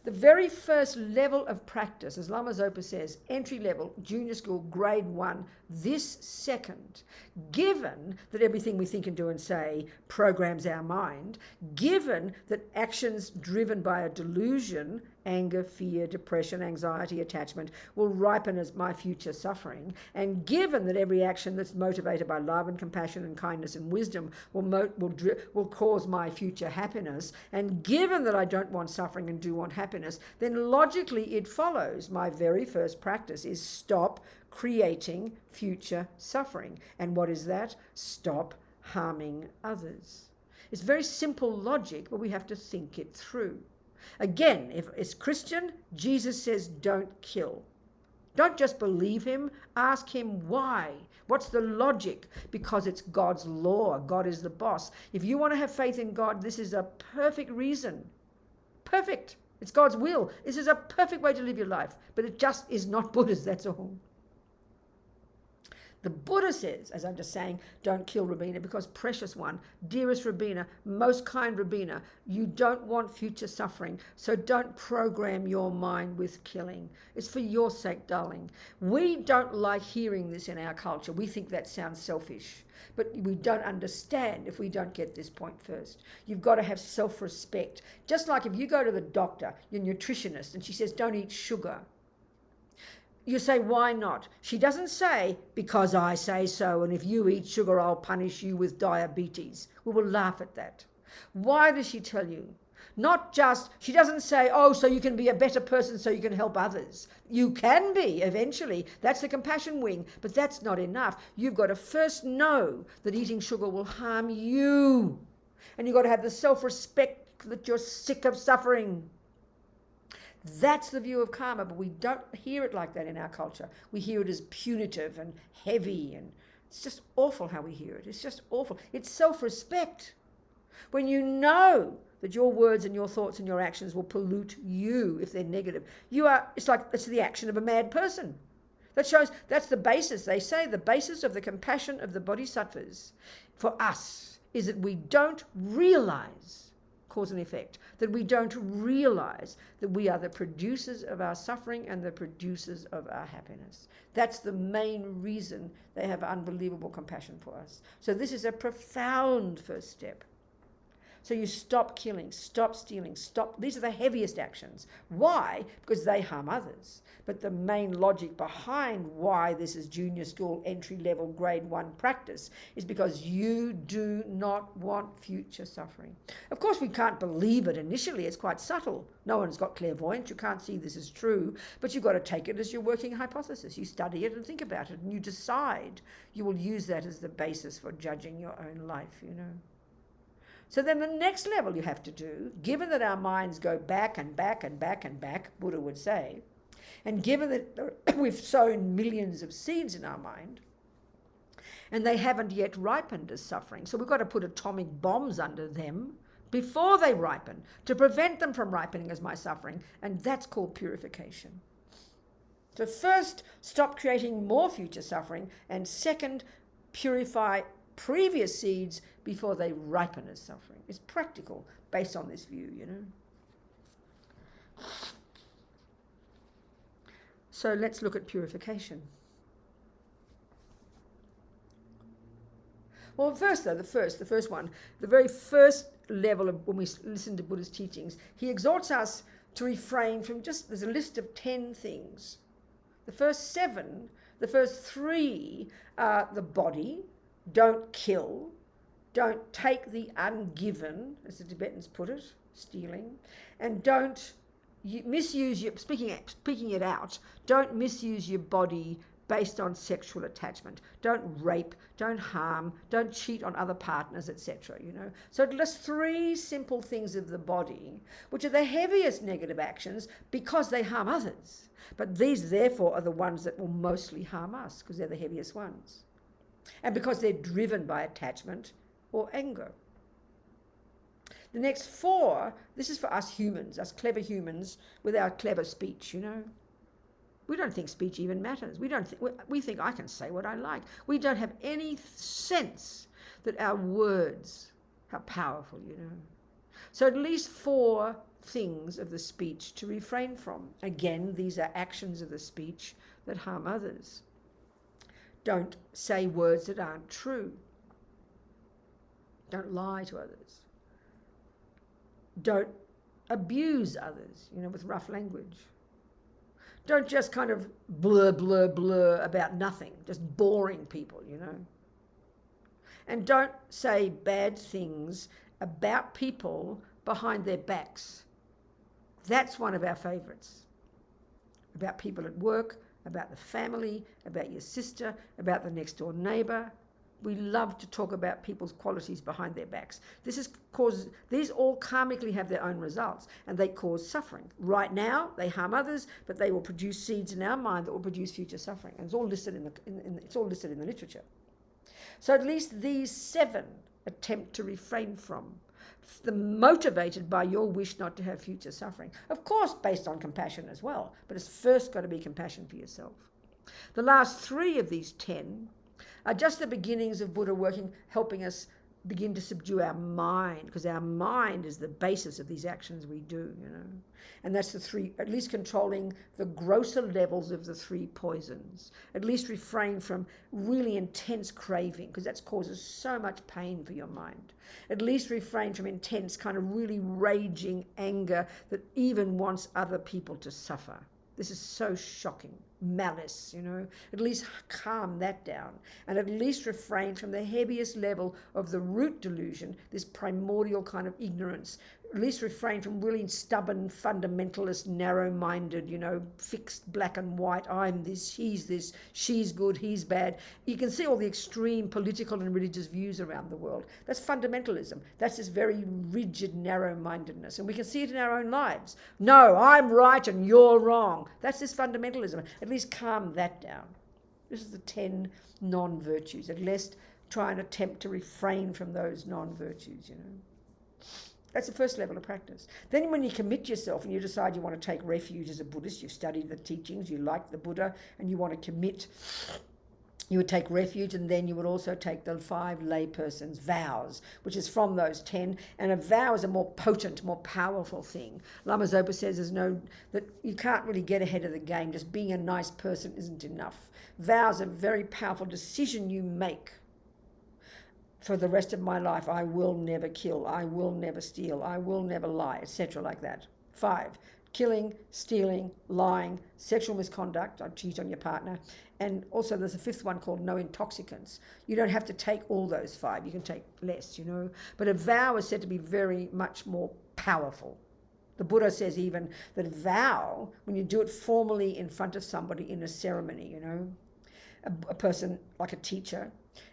The very first level of practice, as Lama Zopa says, entry level, junior school, grade 1, this second, given that everything we think and do and say programs our mind, given that actions driven by a delusion anger, fear, depression, anxiety, attachment, will ripen as my future suffering. And given that every action that's motivated by love and compassion and kindness and wisdom will cause my future happiness, and given that I don't want suffering and do want happiness, then logically it follows my very first practice is stop creating future suffering. And what is that? Stop harming others. It's very simple logic, but we have to think it through. Again, if it's Christian, Jesus says don't kill. Don't just believe him, ask him why. What's the logic? Because it's God's law. God is the boss. If you want to have faith in God, this is a perfect reason. Perfect. It's God's will. This is a perfect way to live your life. But it just is not Buddha's, that's all. The Buddha says, as I'm just saying, don't kill Robina, because precious one, dearest Robina, most kind Robina, you don't want future suffering, so don't program your mind with killing. It's for your sake, darling. We don't like hearing this in our culture. We think that sounds selfish, but we don't understand if we don't get this point first. You've got to have self-respect. Just like if you go to the doctor, your nutritionist, and she says, don't eat sugar. You say, why not? She doesn't say, because I say so, and if you eat sugar, I'll punish you with diabetes. We will laugh at that. Why does she tell you? Not just, she doesn't say, oh, so you can be a better person so you can help others. You can be, eventually. That's the compassion wing, but that's not enough. You've got to first know that eating sugar will harm you. And you've got to have the self-respect that you're sick of suffering. That's the view of karma, but we don't hear it like that in our culture. We hear it as punitive and heavy, and it's just awful how we hear it. It's just awful. It's self-respect. When you know that your words and your thoughts and your actions will pollute you if they're negative, it's the action of a mad person. That shows, that's the basis. They say the basis of the compassion of the bodhisattvas for us is that we don't realize cause and effect, that we don't realize that we are the producers of our suffering and the producers of our happiness. That's the main reason they have unbelievable compassion for us. So this is a profound first step. So you stop killing, stop stealing, stop. These are the heaviest actions. Why? Because they harm others. But the main logic behind why this is junior school entry level grade 1 practice is because you do not want future suffering. Of course, we can't believe it initially. It's quite subtle. No one's got clairvoyance. You can't see this is true, but you've got to take it as your working hypothesis. You study it and think about it, and you decide. You will use that as the basis for judging your own life, you know. So then the next level you have to do, given that our minds go back and back and back and back, Buddha would say, and given that we've sown millions of seeds in our mind, and they haven't yet ripened as suffering, so we've got to put atomic bombs under them before they ripen, to prevent them from ripening as my suffering, and that's called purification. So first, stop creating more future suffering, and second, purify previous seeds before they ripen as suffering. It's practical based on this view, you know. So let's look at purification. Well, first though, the first one, the very first level of when we listen to Buddha's teachings, he exhorts us to refrain from there's a list of 10 things. The first 7, the first 3 are the body, don't kill, don't take the ungiven, as the Tibetans put it, stealing, and don't misuse your, speaking it out, don't misuse your body based on sexual attachment. Don't rape, don't harm, don't cheat on other partners, etc. You know. So it lists 3 simple things of the body, which are the heaviest negative actions because they harm others. But these, therefore, are the ones that will mostly harm us because they're the heaviest ones. And because they're driven by attachment or anger. The next 4, this is for us humans, us clever humans with our clever speech, you know. We don't think speech even matters. We think I can say what I like. We don't have any sense that our words are powerful, you know. So at least 4 things of the speech to refrain from. Again, these are actions of the speech that harm others. Don't say words that aren't true. Don't lie to others. Don't abuse others, with rough language. Don't just kind of blur, blur, blur about nothing, just boring people, And don't say bad things about people behind their backs. That's one of our favourites. About people at work, about the family, about your sister, about the next door neighbour. We love to talk about people's qualities behind their backs. These all karmically have their own results, and they cause suffering. Right now, they harm others, but they will produce seeds in our mind that will produce future suffering. And it's all listed in the literature. So at least these 7 attempt to refrain from, motivated by your wish not to have future suffering. Of course, based on compassion as well, but it's first got to be compassion for yourself. The last 3 of these 10 are just the beginnings of Buddha helping us begin to subdue our mind, because our mind is the basis of these actions we do, And that's the 3, at least controlling the grosser levels of the 3 poisons. At least refrain from really intense craving, because that causes so much pain for your mind. At least refrain from intense kind of really raging anger that even wants other people to suffer. This is so shocking. Malice, at least calm that down, and at least refrain from the heaviest level of the root delusion, this primordial kind of ignorance. At least refrain from really stubborn, fundamentalist, narrow-minded, fixed black and white. I'm this, he's this, she's good, he's bad. You can see all the extreme political and religious views around the world. That's fundamentalism. That's this very rigid narrow-mindedness. And we can see it in our own lives. No, I'm right and you're wrong. That's this fundamentalism. At least calm that down. This is the 10 non-virtues. At least try and attempt to refrain from those non-virtues, That's the first level of practice. Then when you commit yourself and you decide you want to take refuge as a Buddhist, you've studied the teachings, you like the Buddha, and you want to commit, you would take refuge, and then you would also take the 5 laypersons' vows, which is from those 10. And a vow is a more potent, more powerful thing. Lama Zopa says that you can't really get ahead of the game. Just being a nice person isn't enough. Vows are a very powerful decision you make. For the rest of my life, I will never kill, I will never steal, I will never lie, etc. like that. 5, killing, stealing, lying, sexual misconduct, I cheat on your partner. And also there's a 5th one called no intoxicants. You don't have to take all those 5, you can take less, But a vow is said to be very much more powerful. The Buddha says even that a vow, when you do it formally in front of somebody in a ceremony, a person like a teacher,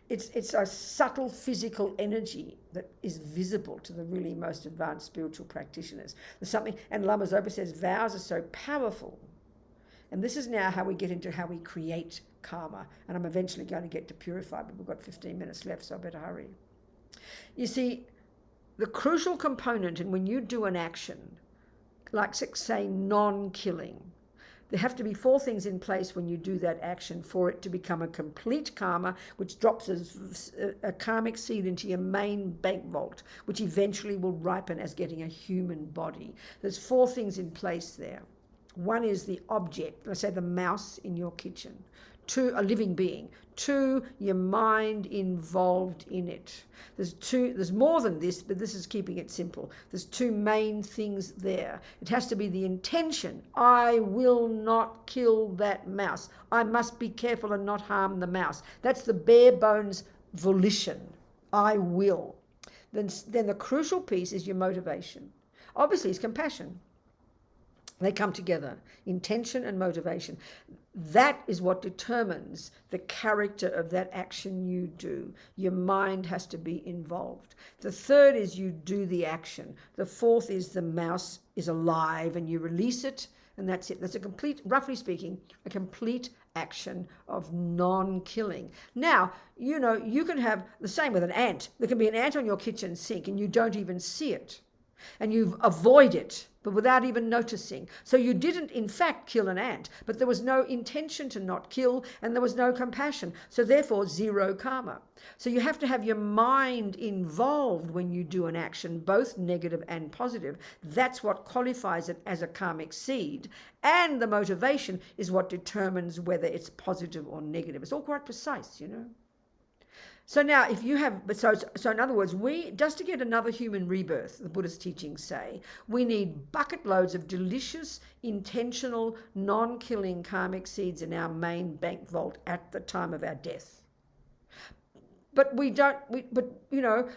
it's a subtle physical energy that is visible to the really most advanced spiritual practitioners. There's something, and Lama Zopa says vows are so powerful. And this is now how we get into how we create karma. And I'm eventually going to get to purify, but we've got 15 minutes left, so I better hurry. You see, the crucial component in when you do an action, like say non-killing, there have to be 4 things in place when you do that action for it to become a complete karma, which drops a karmic seed into your main bank vault, which eventually will ripen as getting a human body. There's 4 things in place there. One is the object, let's say the mouse in your kitchen. 2, a living being. 2, your mind involved in it. There's more than this, but this is keeping it simple. There's 2 main things there. It has to be the intention. I will not kill that mouse. I must be careful and not harm the mouse. That's the bare bones volition. I will. Then the crucial piece is your motivation. Obviously, it's compassion. They come together, intention and motivation. That is what determines the character of that action you do. Your mind has to be involved. The 3rd is you do the action. The 4th is the mouse is alive and you release it, and that's it. That's a complete, roughly speaking, a complete action of non-killing. Now, you can have the same with an ant. There can be an ant on your kitchen sink and you don't even see it. And you avoid it, but without even noticing. So you didn't, in fact, kill an ant, but there was no intention to not kill, and there was no compassion. So therefore, 0 karma. So you have to have your mind involved when you do an action, both negative and positive. That's what qualifies it as a karmic seed. And the motivation is what determines whether it's positive or negative. It's all quite precise, So now if you have, so in other words, we, just to get another human rebirth, the Buddhist teachings say, we need bucket loads of delicious, intentional, non-killing karmic seeds in our main bank vault at the time of our death. But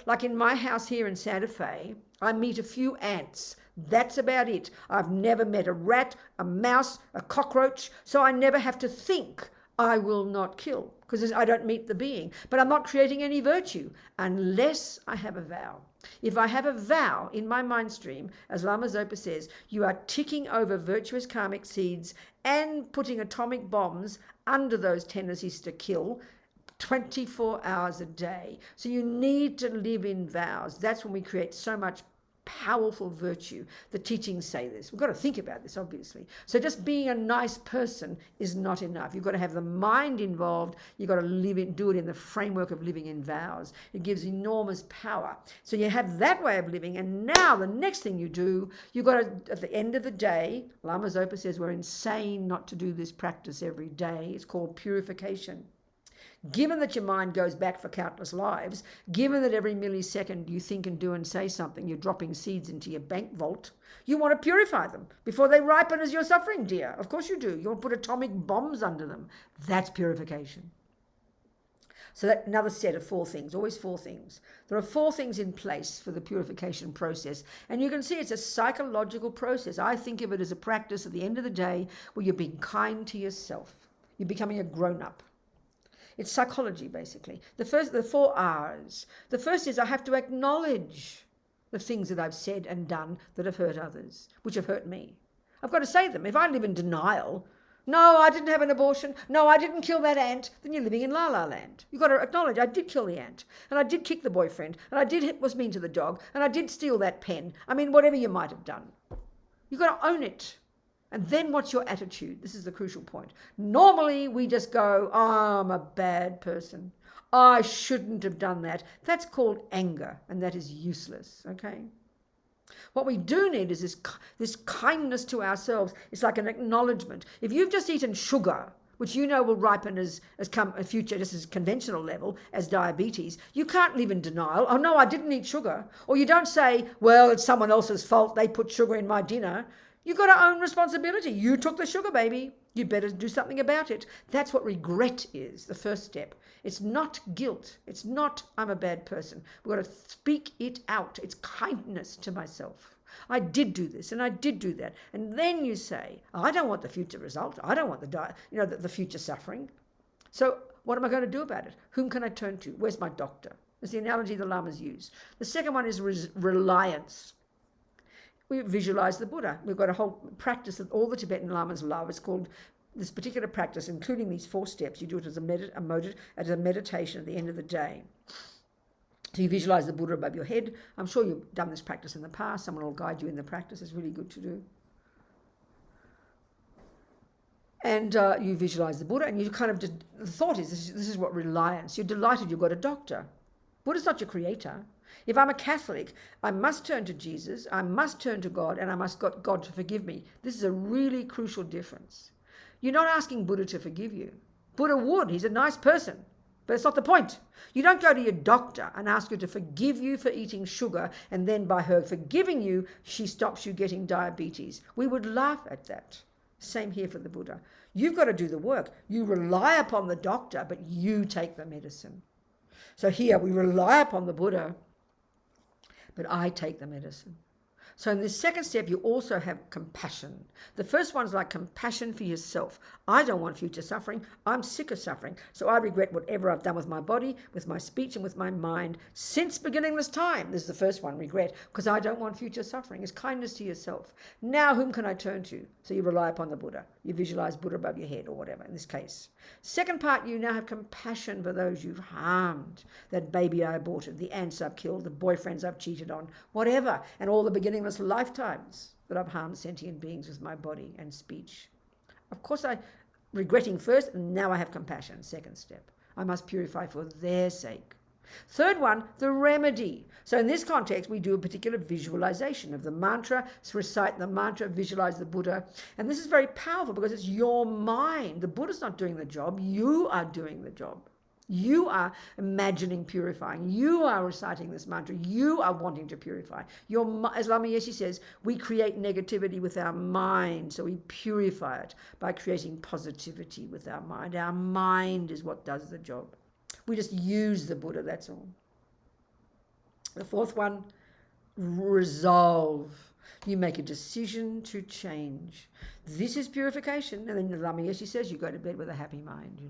like in my house here in Santa Fe, I meet a few ants. That's about it. I've never met a rat, a mouse, a cockroach, so I never have to think I will not kill, because I don't meet the being. But I'm not creating any virtue unless I have a vow. If I have a vow in my mind stream, as Lama Zopa says, you are ticking over virtuous karmic seeds and putting atomic bombs under those tendencies to kill 24 hours a day. So you need to live in vows. That's when we create so much powerful virtue. The teachings say this. We've got to think about this, obviously. So just being a nice person is not enough. You've got to have the mind involved. You've got to do it in the framework of living in vows. It gives enormous power. So you have that way of living. And now the next thing you do, you've got to, at the end of the day, Lama Zopa says we're insane not to do this practice every day. It's called purification. Given that your mind goes back for countless lives, given that every millisecond you think and do and say something, you're dropping seeds into your bank vault, you want to purify them before they ripen as your suffering, dear. Of course you do. You want to put atomic bombs under them. That's purification. So that's another set of 4 things, always 4 things. There are 4 things in place for the purification process. And you can see it's a psychological process. I think of it as a practice at the end of the day where you're being kind to yourself. You're becoming a grown-up. It's psychology, basically. The 4 R's. The first is I have to acknowledge the things that I've said and done that have hurt others, which have hurt me. I've got to say them. If I live in denial, no, I didn't have an abortion, no, I didn't kill that ant, then you're living in la-la land. You've got to acknowledge I did kill the ant, and I did kick the boyfriend, and was mean to the dog, and I did steal that pen. I mean, whatever you might have done. You've got to own it. And then what's your attitude? This is the crucial point. Normally, we just go, oh, I'm a bad person. I shouldn't have done that. That's called anger, and that is useless, okay? What we do need is this kindness to ourselves. It's like an acknowledgement. If you've just eaten sugar, which you know will ripen as come a future, just as conventional level, as diabetes, you can't live in denial. Oh, no, I didn't eat sugar. Or you don't say, well, it's someone else's fault. They put sugar in my dinner. You've got to own responsibility. You took the sugar, baby. You better do something about it. That's what regret is, the first step. It's not guilt. It's not I'm a bad person. We've got to speak it out. It's kindness to myself. I did do this and I did do that. And then you say, I don't want the future result. I don't want the future suffering. So what am I going to do about it? Whom can I turn to? Where's my doctor? That's the analogy the Lamas use. The second one is reliance. We visualize the Buddha. We've got a whole practice that all the Tibetan Lamas love. It's called this particular practice, including these 4 steps. You do it as a meditation at the end of the day. So you visualize the Buddha above your head. I'm sure you've done this practice in the past. Someone will guide you in the practice. It's really good to do. And you visualize the Buddha, and you kind of the thought is this is what reliance. You're delighted you've got a doctor. Buddha's not your creator. If I'm a Catholic, I must turn to Jesus, I must turn to God, and I must get God to forgive me. This is a really crucial difference. You're not asking Buddha to forgive you. Buddha would. He's a nice person. But it's not the point. You don't go to your doctor and ask her to forgive you for eating sugar, and then by her forgiving you, she stops you getting diabetes. We would laugh at that. Same here for the Buddha. You've got to do the work. You rely upon the doctor, but you take the medicine. So here we rely upon the Buddha, but I take the medicine. So in this second step, you also have compassion. The first one's like compassion for yourself. I don't want future suffering. I'm sick of suffering. So I regret whatever I've done with my body, with my speech, and with my mind since beginningless time. This is the first one, regret, because I don't want future suffering. It's kindness to yourself. Now, whom can I turn to? So you rely upon the Buddha. You visualize Buddha above your head or whatever in this case. Second part, you now have compassion for those you've harmed. That baby I aborted, the ants I've killed, the boyfriends I've cheated on, whatever, and all the beginningless lifetimes that I've harmed sentient beings with my body and speech. Of course, I regretting first, and now I have compassion, second step. I must purify for their sake. Third one, the remedy. So in this context, we do a particular visualization of the mantra, so recite the mantra, visualize the Buddha. And this is very powerful because it's your mind. The Buddha's not doing the job. You are doing the job. You are imagining purifying. You are reciting this mantra. You are wanting to purify. As Lama Yeshe says, we create negativity with our mind, so we purify it by creating positivity with our mind. Our mind is what does the job. We just use the Buddha, that's all. The fourth one, resolve. You make a decision to change. This is purification. And then the Lama Yeshe says you go to bed with a happy mind,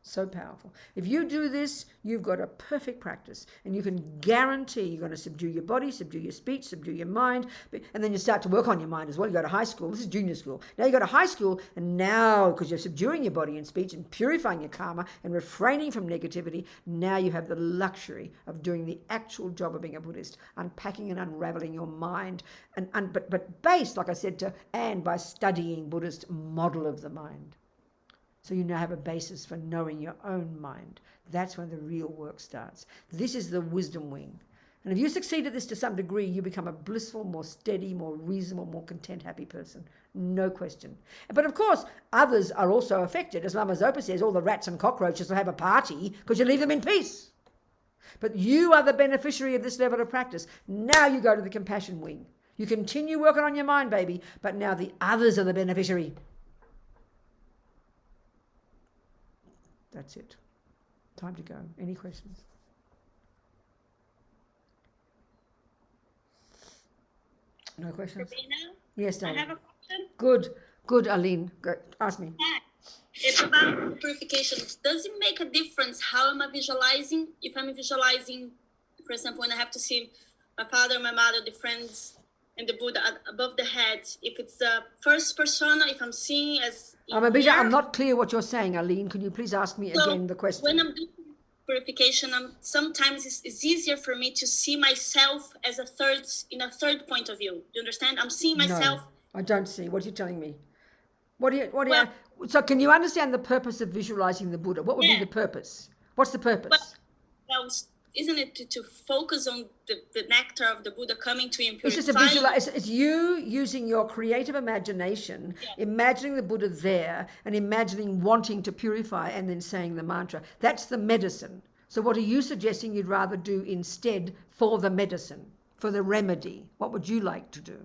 So powerful. If you do this, you've got a perfect practice, and you can guarantee you're going to subdue your body, subdue your speech, subdue your mind, and then you start to work on your mind as well. You go to high school. This is junior school. Now you go to high school, and now, because you're subduing your body and speech and purifying your karma and refraining from negativity, now you have the luxury of doing the actual job of being a Buddhist, unpacking and unraveling your mind, but based, like I said to Anne, by studying Buddhist model of the mind. So you now have a basis for knowing your own mind. That's when the real work starts. This is the wisdom wing. And if you succeed at this to some degree, you become a blissful, more steady, more reasonable, more content, happy person. No question. But of course, others are also affected. As Lama Zopa says, all the rats and cockroaches will have a party because you leave them in peace. But you are the beneficiary of this level of practice. Now you go to the compassion wing. You continue working on your mind, baby, but now the others are the beneficiary. That's it. Time to go. Any questions? No questions? Robina? Yes, darling. I have a question. Good, Aline. Go, ask me. Yeah. It's about purification. Does it make a difference how am I visualizing? If I'm visualizing, for example, when I have to see my father, my mother, the friends, and the Buddha above the head, if it's the first persona, if I'm seeing as... I'm not clear what you're saying, Aline. Can you please ask me again the question? When I'm doing purification, sometimes it's easier for me to see myself as in a third point of view. You understand? I'm seeing myself... No, I don't see. What are you telling me? So can you understand the purpose of visualizing the Buddha? What would be the purpose? What's the purpose? Isn't it to focus on the nectar of the Buddha coming to you and purifying? It's just it's you using your creative imagination, imagining the Buddha there and imagining wanting to purify and then saying the mantra. That's the medicine. So what are you suggesting you'd rather do instead for the medicine, for the remedy? What would you like to do?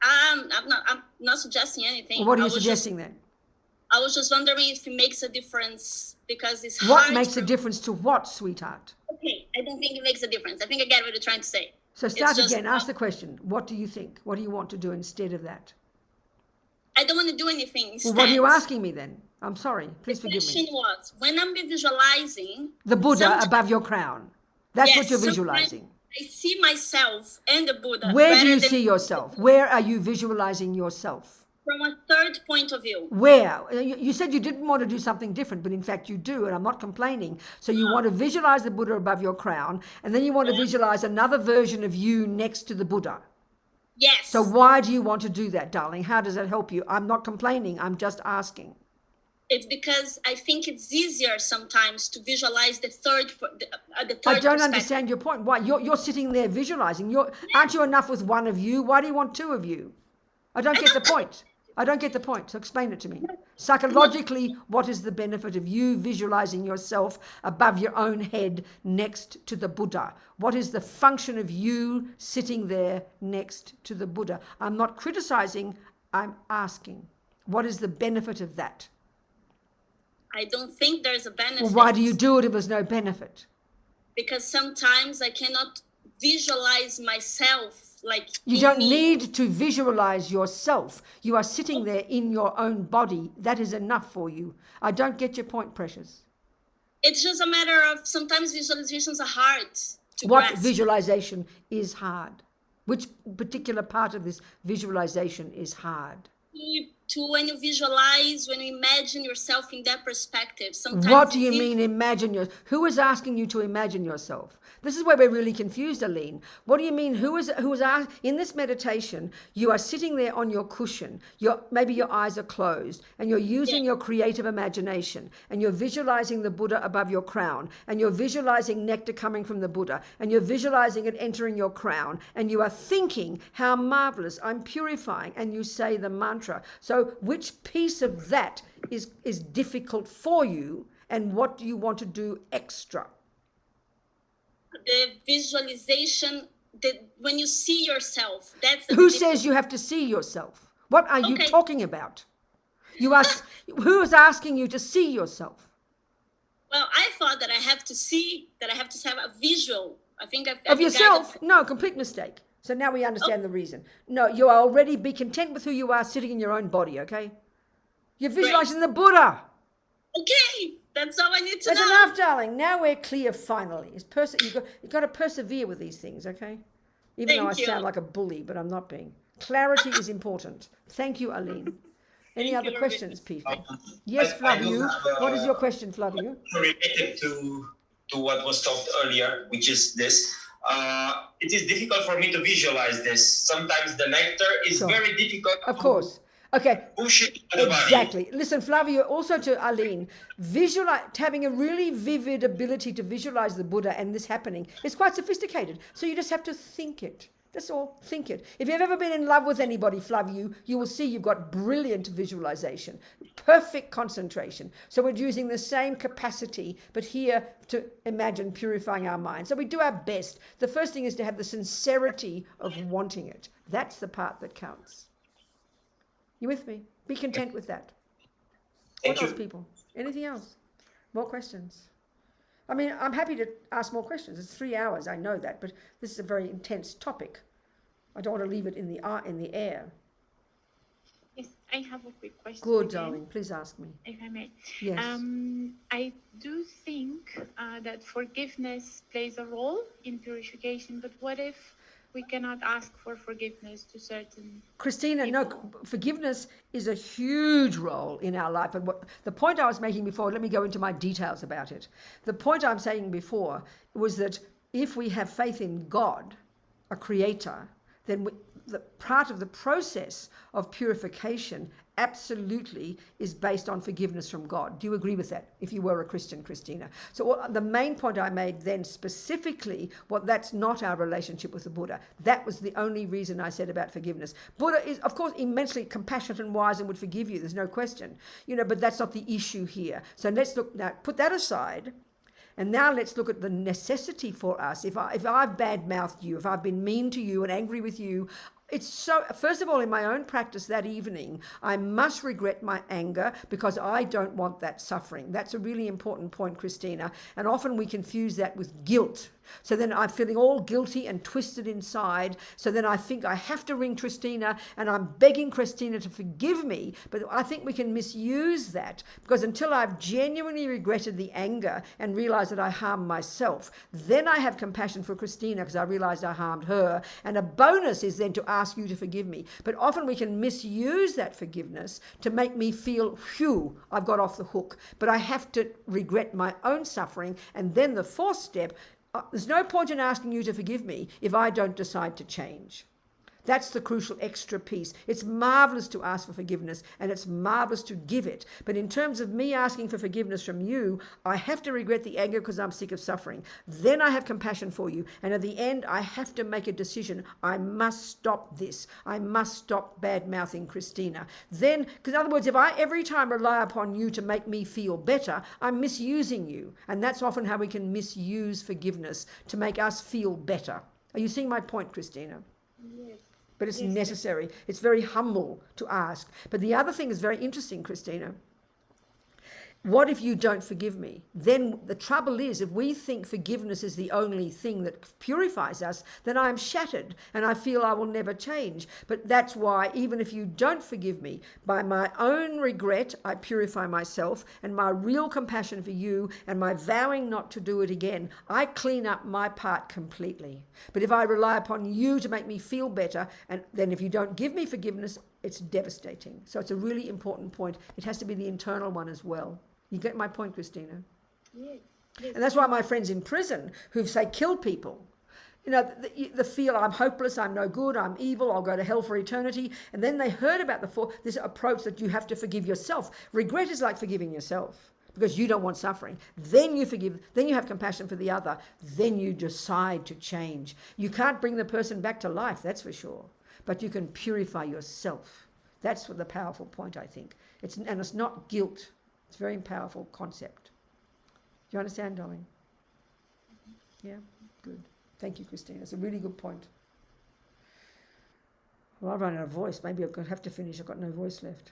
I'm not suggesting anything. Well, what are you suggesting then? I was just wondering if it makes a difference because it's What hard makes a difference to what, sweetheart? Okay, I don't think it makes a difference. I think I get what you're trying to say. So start again. Ask the question. What do you think? What do you want to do instead of that? I don't want to do anything instead. Well, what are you asking me then? I'm sorry. Please forgive me. The question was, when I'm visualizing... The Buddha above your crown. That's what you're visualizing. I see myself and the Buddha. Where do you see yourself? Where are you visualizing yourself? From a third point of view. Where? You said you didn't want to do something different, but in fact you do, and I'm not complaining. So you want to visualize the Buddha above your crown, and then you want to visualize another version of you next to the Buddha. Yes. So why do you want to do that, darling? How does that help you? I'm not complaining. I'm just asking. It's because I think it's easier sometimes to visualize the third I don't understand your point. Why? You're sitting there visualizing. Aren't you enough with one of you? Why do you want two of you? I don't get the point. I don't get the point. So explain it to me. Psychologically, what is the benefit of you visualizing yourself above your own head next to the Buddha? What is the function of you sitting there next to the Buddha? I'm not criticizing. I'm asking. What is the benefit of that? I don't think there's a benefit. Well, why do you do it if there's no benefit? Because sometimes I cannot visualize myself like you don't need to visualize yourself. You are sitting there in your own body. That is enough for you. I don't get your point, precious. It's just a matter of sometimes visualizations are hard to What grasp. Visualization is hard? Which particular part of this visualization is hard? To when you visualize, when you imagine yourself in that perspective. Sometimes what do you mean imagine yourself? Who is asking you to imagine yourself? This is where we're really confused, Aline. What do you mean? Who is in this meditation? You are sitting there on your cushion. Maybe your eyes are closed, and you're using your creative imagination, and you're visualizing the Buddha above your crown, and you're visualizing nectar coming from the Buddha, and you're visualizing it entering your crown, and you are thinking, how marvelous, I'm purifying, and you say the mantra. So which piece of that is difficult for you, And what do you want to do extra? The visualization, when you see yourself, that's the Who says you have to see yourself? What are you talking about? You are. Who is asking you to see yourself? Well, I thought that I have to see, that I have to have a visual. Of yourself? No, complete mistake. So now we understand the reason. No, you are already, be content with who you are sitting in your own body, okay? You're visualizing the Buddha. Okay, that's all I need to know. That's enough, darling. Now we're clear finally. You've got to persevere with these things, okay? Even though I sound like a bully, but I'm not being. Clarity is important. Thank you, Aline. Any other questions, people? Yes, Flavio. What is your question, Flavio? Related to what was talked earlier, which is this. It is difficult for me to visualize this. Sometimes the nectar is very difficult. Of course. Okay. Push it to the Exactly. body. Listen, Flavio, also to Aline, having a really vivid ability to visualize the Buddha and this happening is quite sophisticated. So you just have to think it. That's all. Think it. If you've ever been in love with anybody, Flavio, you will see you've got brilliant visualization, perfect concentration. So we're using the same capacity, but here to imagine purifying our mind. So we do our best. The first thing is to have the sincerity of wanting it. That's the part that counts. You with me? Be content with that. What else, people? Anything else? More questions? I mean, I'm happy to ask more questions. It's 3 hours, I know that, but this is a very intense topic. I don't want to leave it in the air. Yes, I have a quick question. Good, darling. Please ask me. If I may. Yes. I do think that forgiveness plays a role in purification, but what if we cannot ask for forgiveness to certain Christina, people? no, forgiveness is a huge role in our life. And the point I was making before, let me go into my details about it. The point I'm saying before was that if we have faith in God, a creator, then the part of the process of purification absolutely is based on forgiveness from God. Do you agree with that, if you were a Christian, Christina? So the main point I made then specifically, that's not our relationship with the Buddha. That was the only reason I said about forgiveness. Buddha is, of course, immensely compassionate and wise and would forgive you. There's no question. But that's not the issue here. So let's look now, put that aside. And now let's look at the necessity for us. If I've bad-mouthed you, if I've been mean to you and angry with you, it's so, first of all, in my own practice that evening, I must regret my anger because I don't want that suffering. That's a really important point, Christina. And often we confuse that with guilt. So then I'm feeling all guilty and twisted inside. So then I think I have to ring Christina and I'm begging Christina to forgive me. But I think we can misuse that because until I've genuinely regretted the anger and realized that I harmed myself, then I have compassion for Christina because I realized I harmed her. And a bonus is then to ask you to forgive me. But often we can misuse that forgiveness to make me feel, phew, I've got off the hook. But I have to regret my own suffering. And then the fourth step, there's no point in asking you to forgive me if I don't decide to change. That's the crucial extra piece. It's marvelous to ask for forgiveness and it's marvelous to give it. But in terms of me asking for forgiveness from you, I have to regret the anger because I'm sick of suffering. Then I have compassion for you. And at the end, I have to make a decision. I must stop this. I must stop bad-mouthing Christina. Then, because in other words, if I every time rely upon you to make me feel better, I'm misusing you. And that's often how we can misuse forgiveness to make us feel better. Are you seeing my point, Christina? Yes. But it's necessary. It's very humble to ask. But the other thing is very interesting, Christina. What if you don't forgive me? Then the trouble is, if we think forgiveness is the only thing that purifies us, then I am shattered and I feel I will never change. But that's why even if you don't forgive me, by my own regret, I purify myself, and my real compassion for you and my vowing not to do it again, I clean up my part completely. But if I rely upon you to make me feel better, and then if you don't give me forgiveness, it's devastating. So it's a really important point. It has to be the internal one as well. You get my point, Christina? Yes. And that's why my friends in prison who say kill people, the feel I'm hopeless, I'm no good, I'm evil, I'll go to hell for eternity. And then they heard about this approach that you have to forgive yourself. Regret is like forgiving yourself because you don't want suffering. Then you forgive, then you have compassion for the other. Then you decide to change. You can't bring the person back to life, that's for sure. But you can purify yourself. That's the powerful point, I think. It's not guilt. It's a very powerful concept. you understand, darling? Yeah, good. Thank you, Christine. That's a really good point. Well, I've run out of voice. Maybe I'll have to finish. I've got no voice left.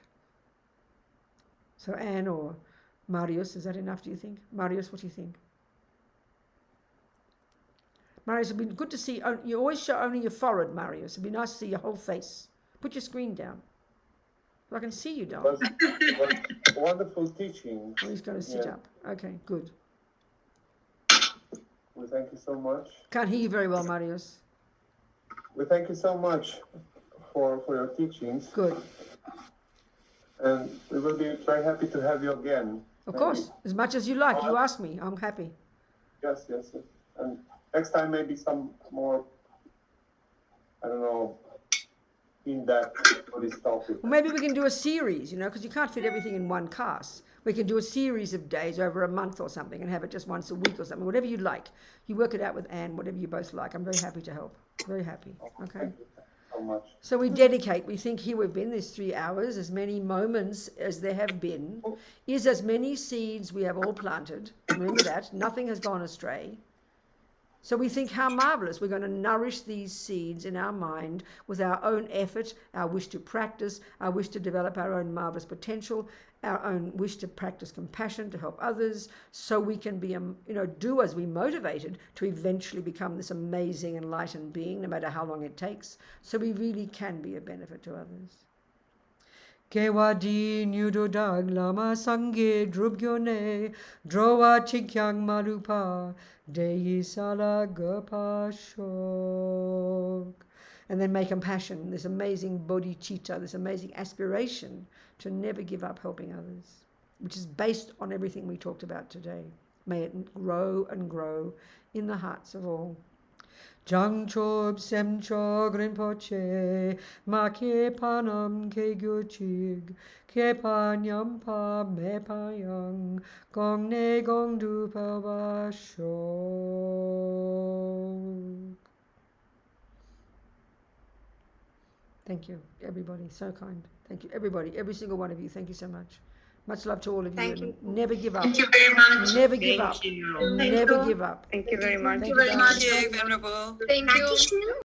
So Anne or Marius, is that enough, do you think? Marius, what do you think? Marius, it'd be good to see. You always show only your forehead, Marius. It'd be nice to see your whole face. Put your screen down. So I can see you, darling. Wonderful teaching. Oh, he's going to sit up. Okay, good. We thank you so much. Can't hear you very well, Marius. We thank you so much for your teachings. Good. And we will be very happy to have you again. Of course, as much as you like. You ask me. I'm happy. Yes. And next time maybe some more, I don't know, in depth for this topic. Well, maybe we can do a series, because you can't fit everything in one cast. We can do a series of days over a month or something and have it just once a week or something, whatever you like. You work it out with Anne, whatever you both like. I'm very happy to help. Very happy. Okay. Thank you so much. So we dedicate, we think here we've been, there's 3 hours, as many moments as there have been, is as many seeds we have all planted. Remember that, nothing has gone astray. So we think how marvelous, we're going to nourish these seeds in our mind with our own effort, our wish to practice, our wish to develop our own marvelous potential, our own wish to practice compassion, to help others, so we can be, do as we motivated to eventually become this amazing enlightened being, no matter how long it takes, so we really can be a benefit to others. Kewadi nyudo dag lama sange drubgyone drowa chikyang malupa deyi sala gapa shok. And then may compassion, this amazing bodhicitta, this amazing aspiration to never give up helping others, which is based on everything we talked about today. May it grow and grow in the hearts of all. Jangchob semchog rinpoche ma ke panam ke gyuchig ke panyampa me payang gong ne gong du pa ba shok. Thank you, everybody. So kind. Thank you, everybody. Every single one of you. Thank you so much. Much love to all of you. Thank you. Never give up. Thank you very much. Never give up. you. Never give up. Thank you very much. Thank you very much. Venerable. Thank you.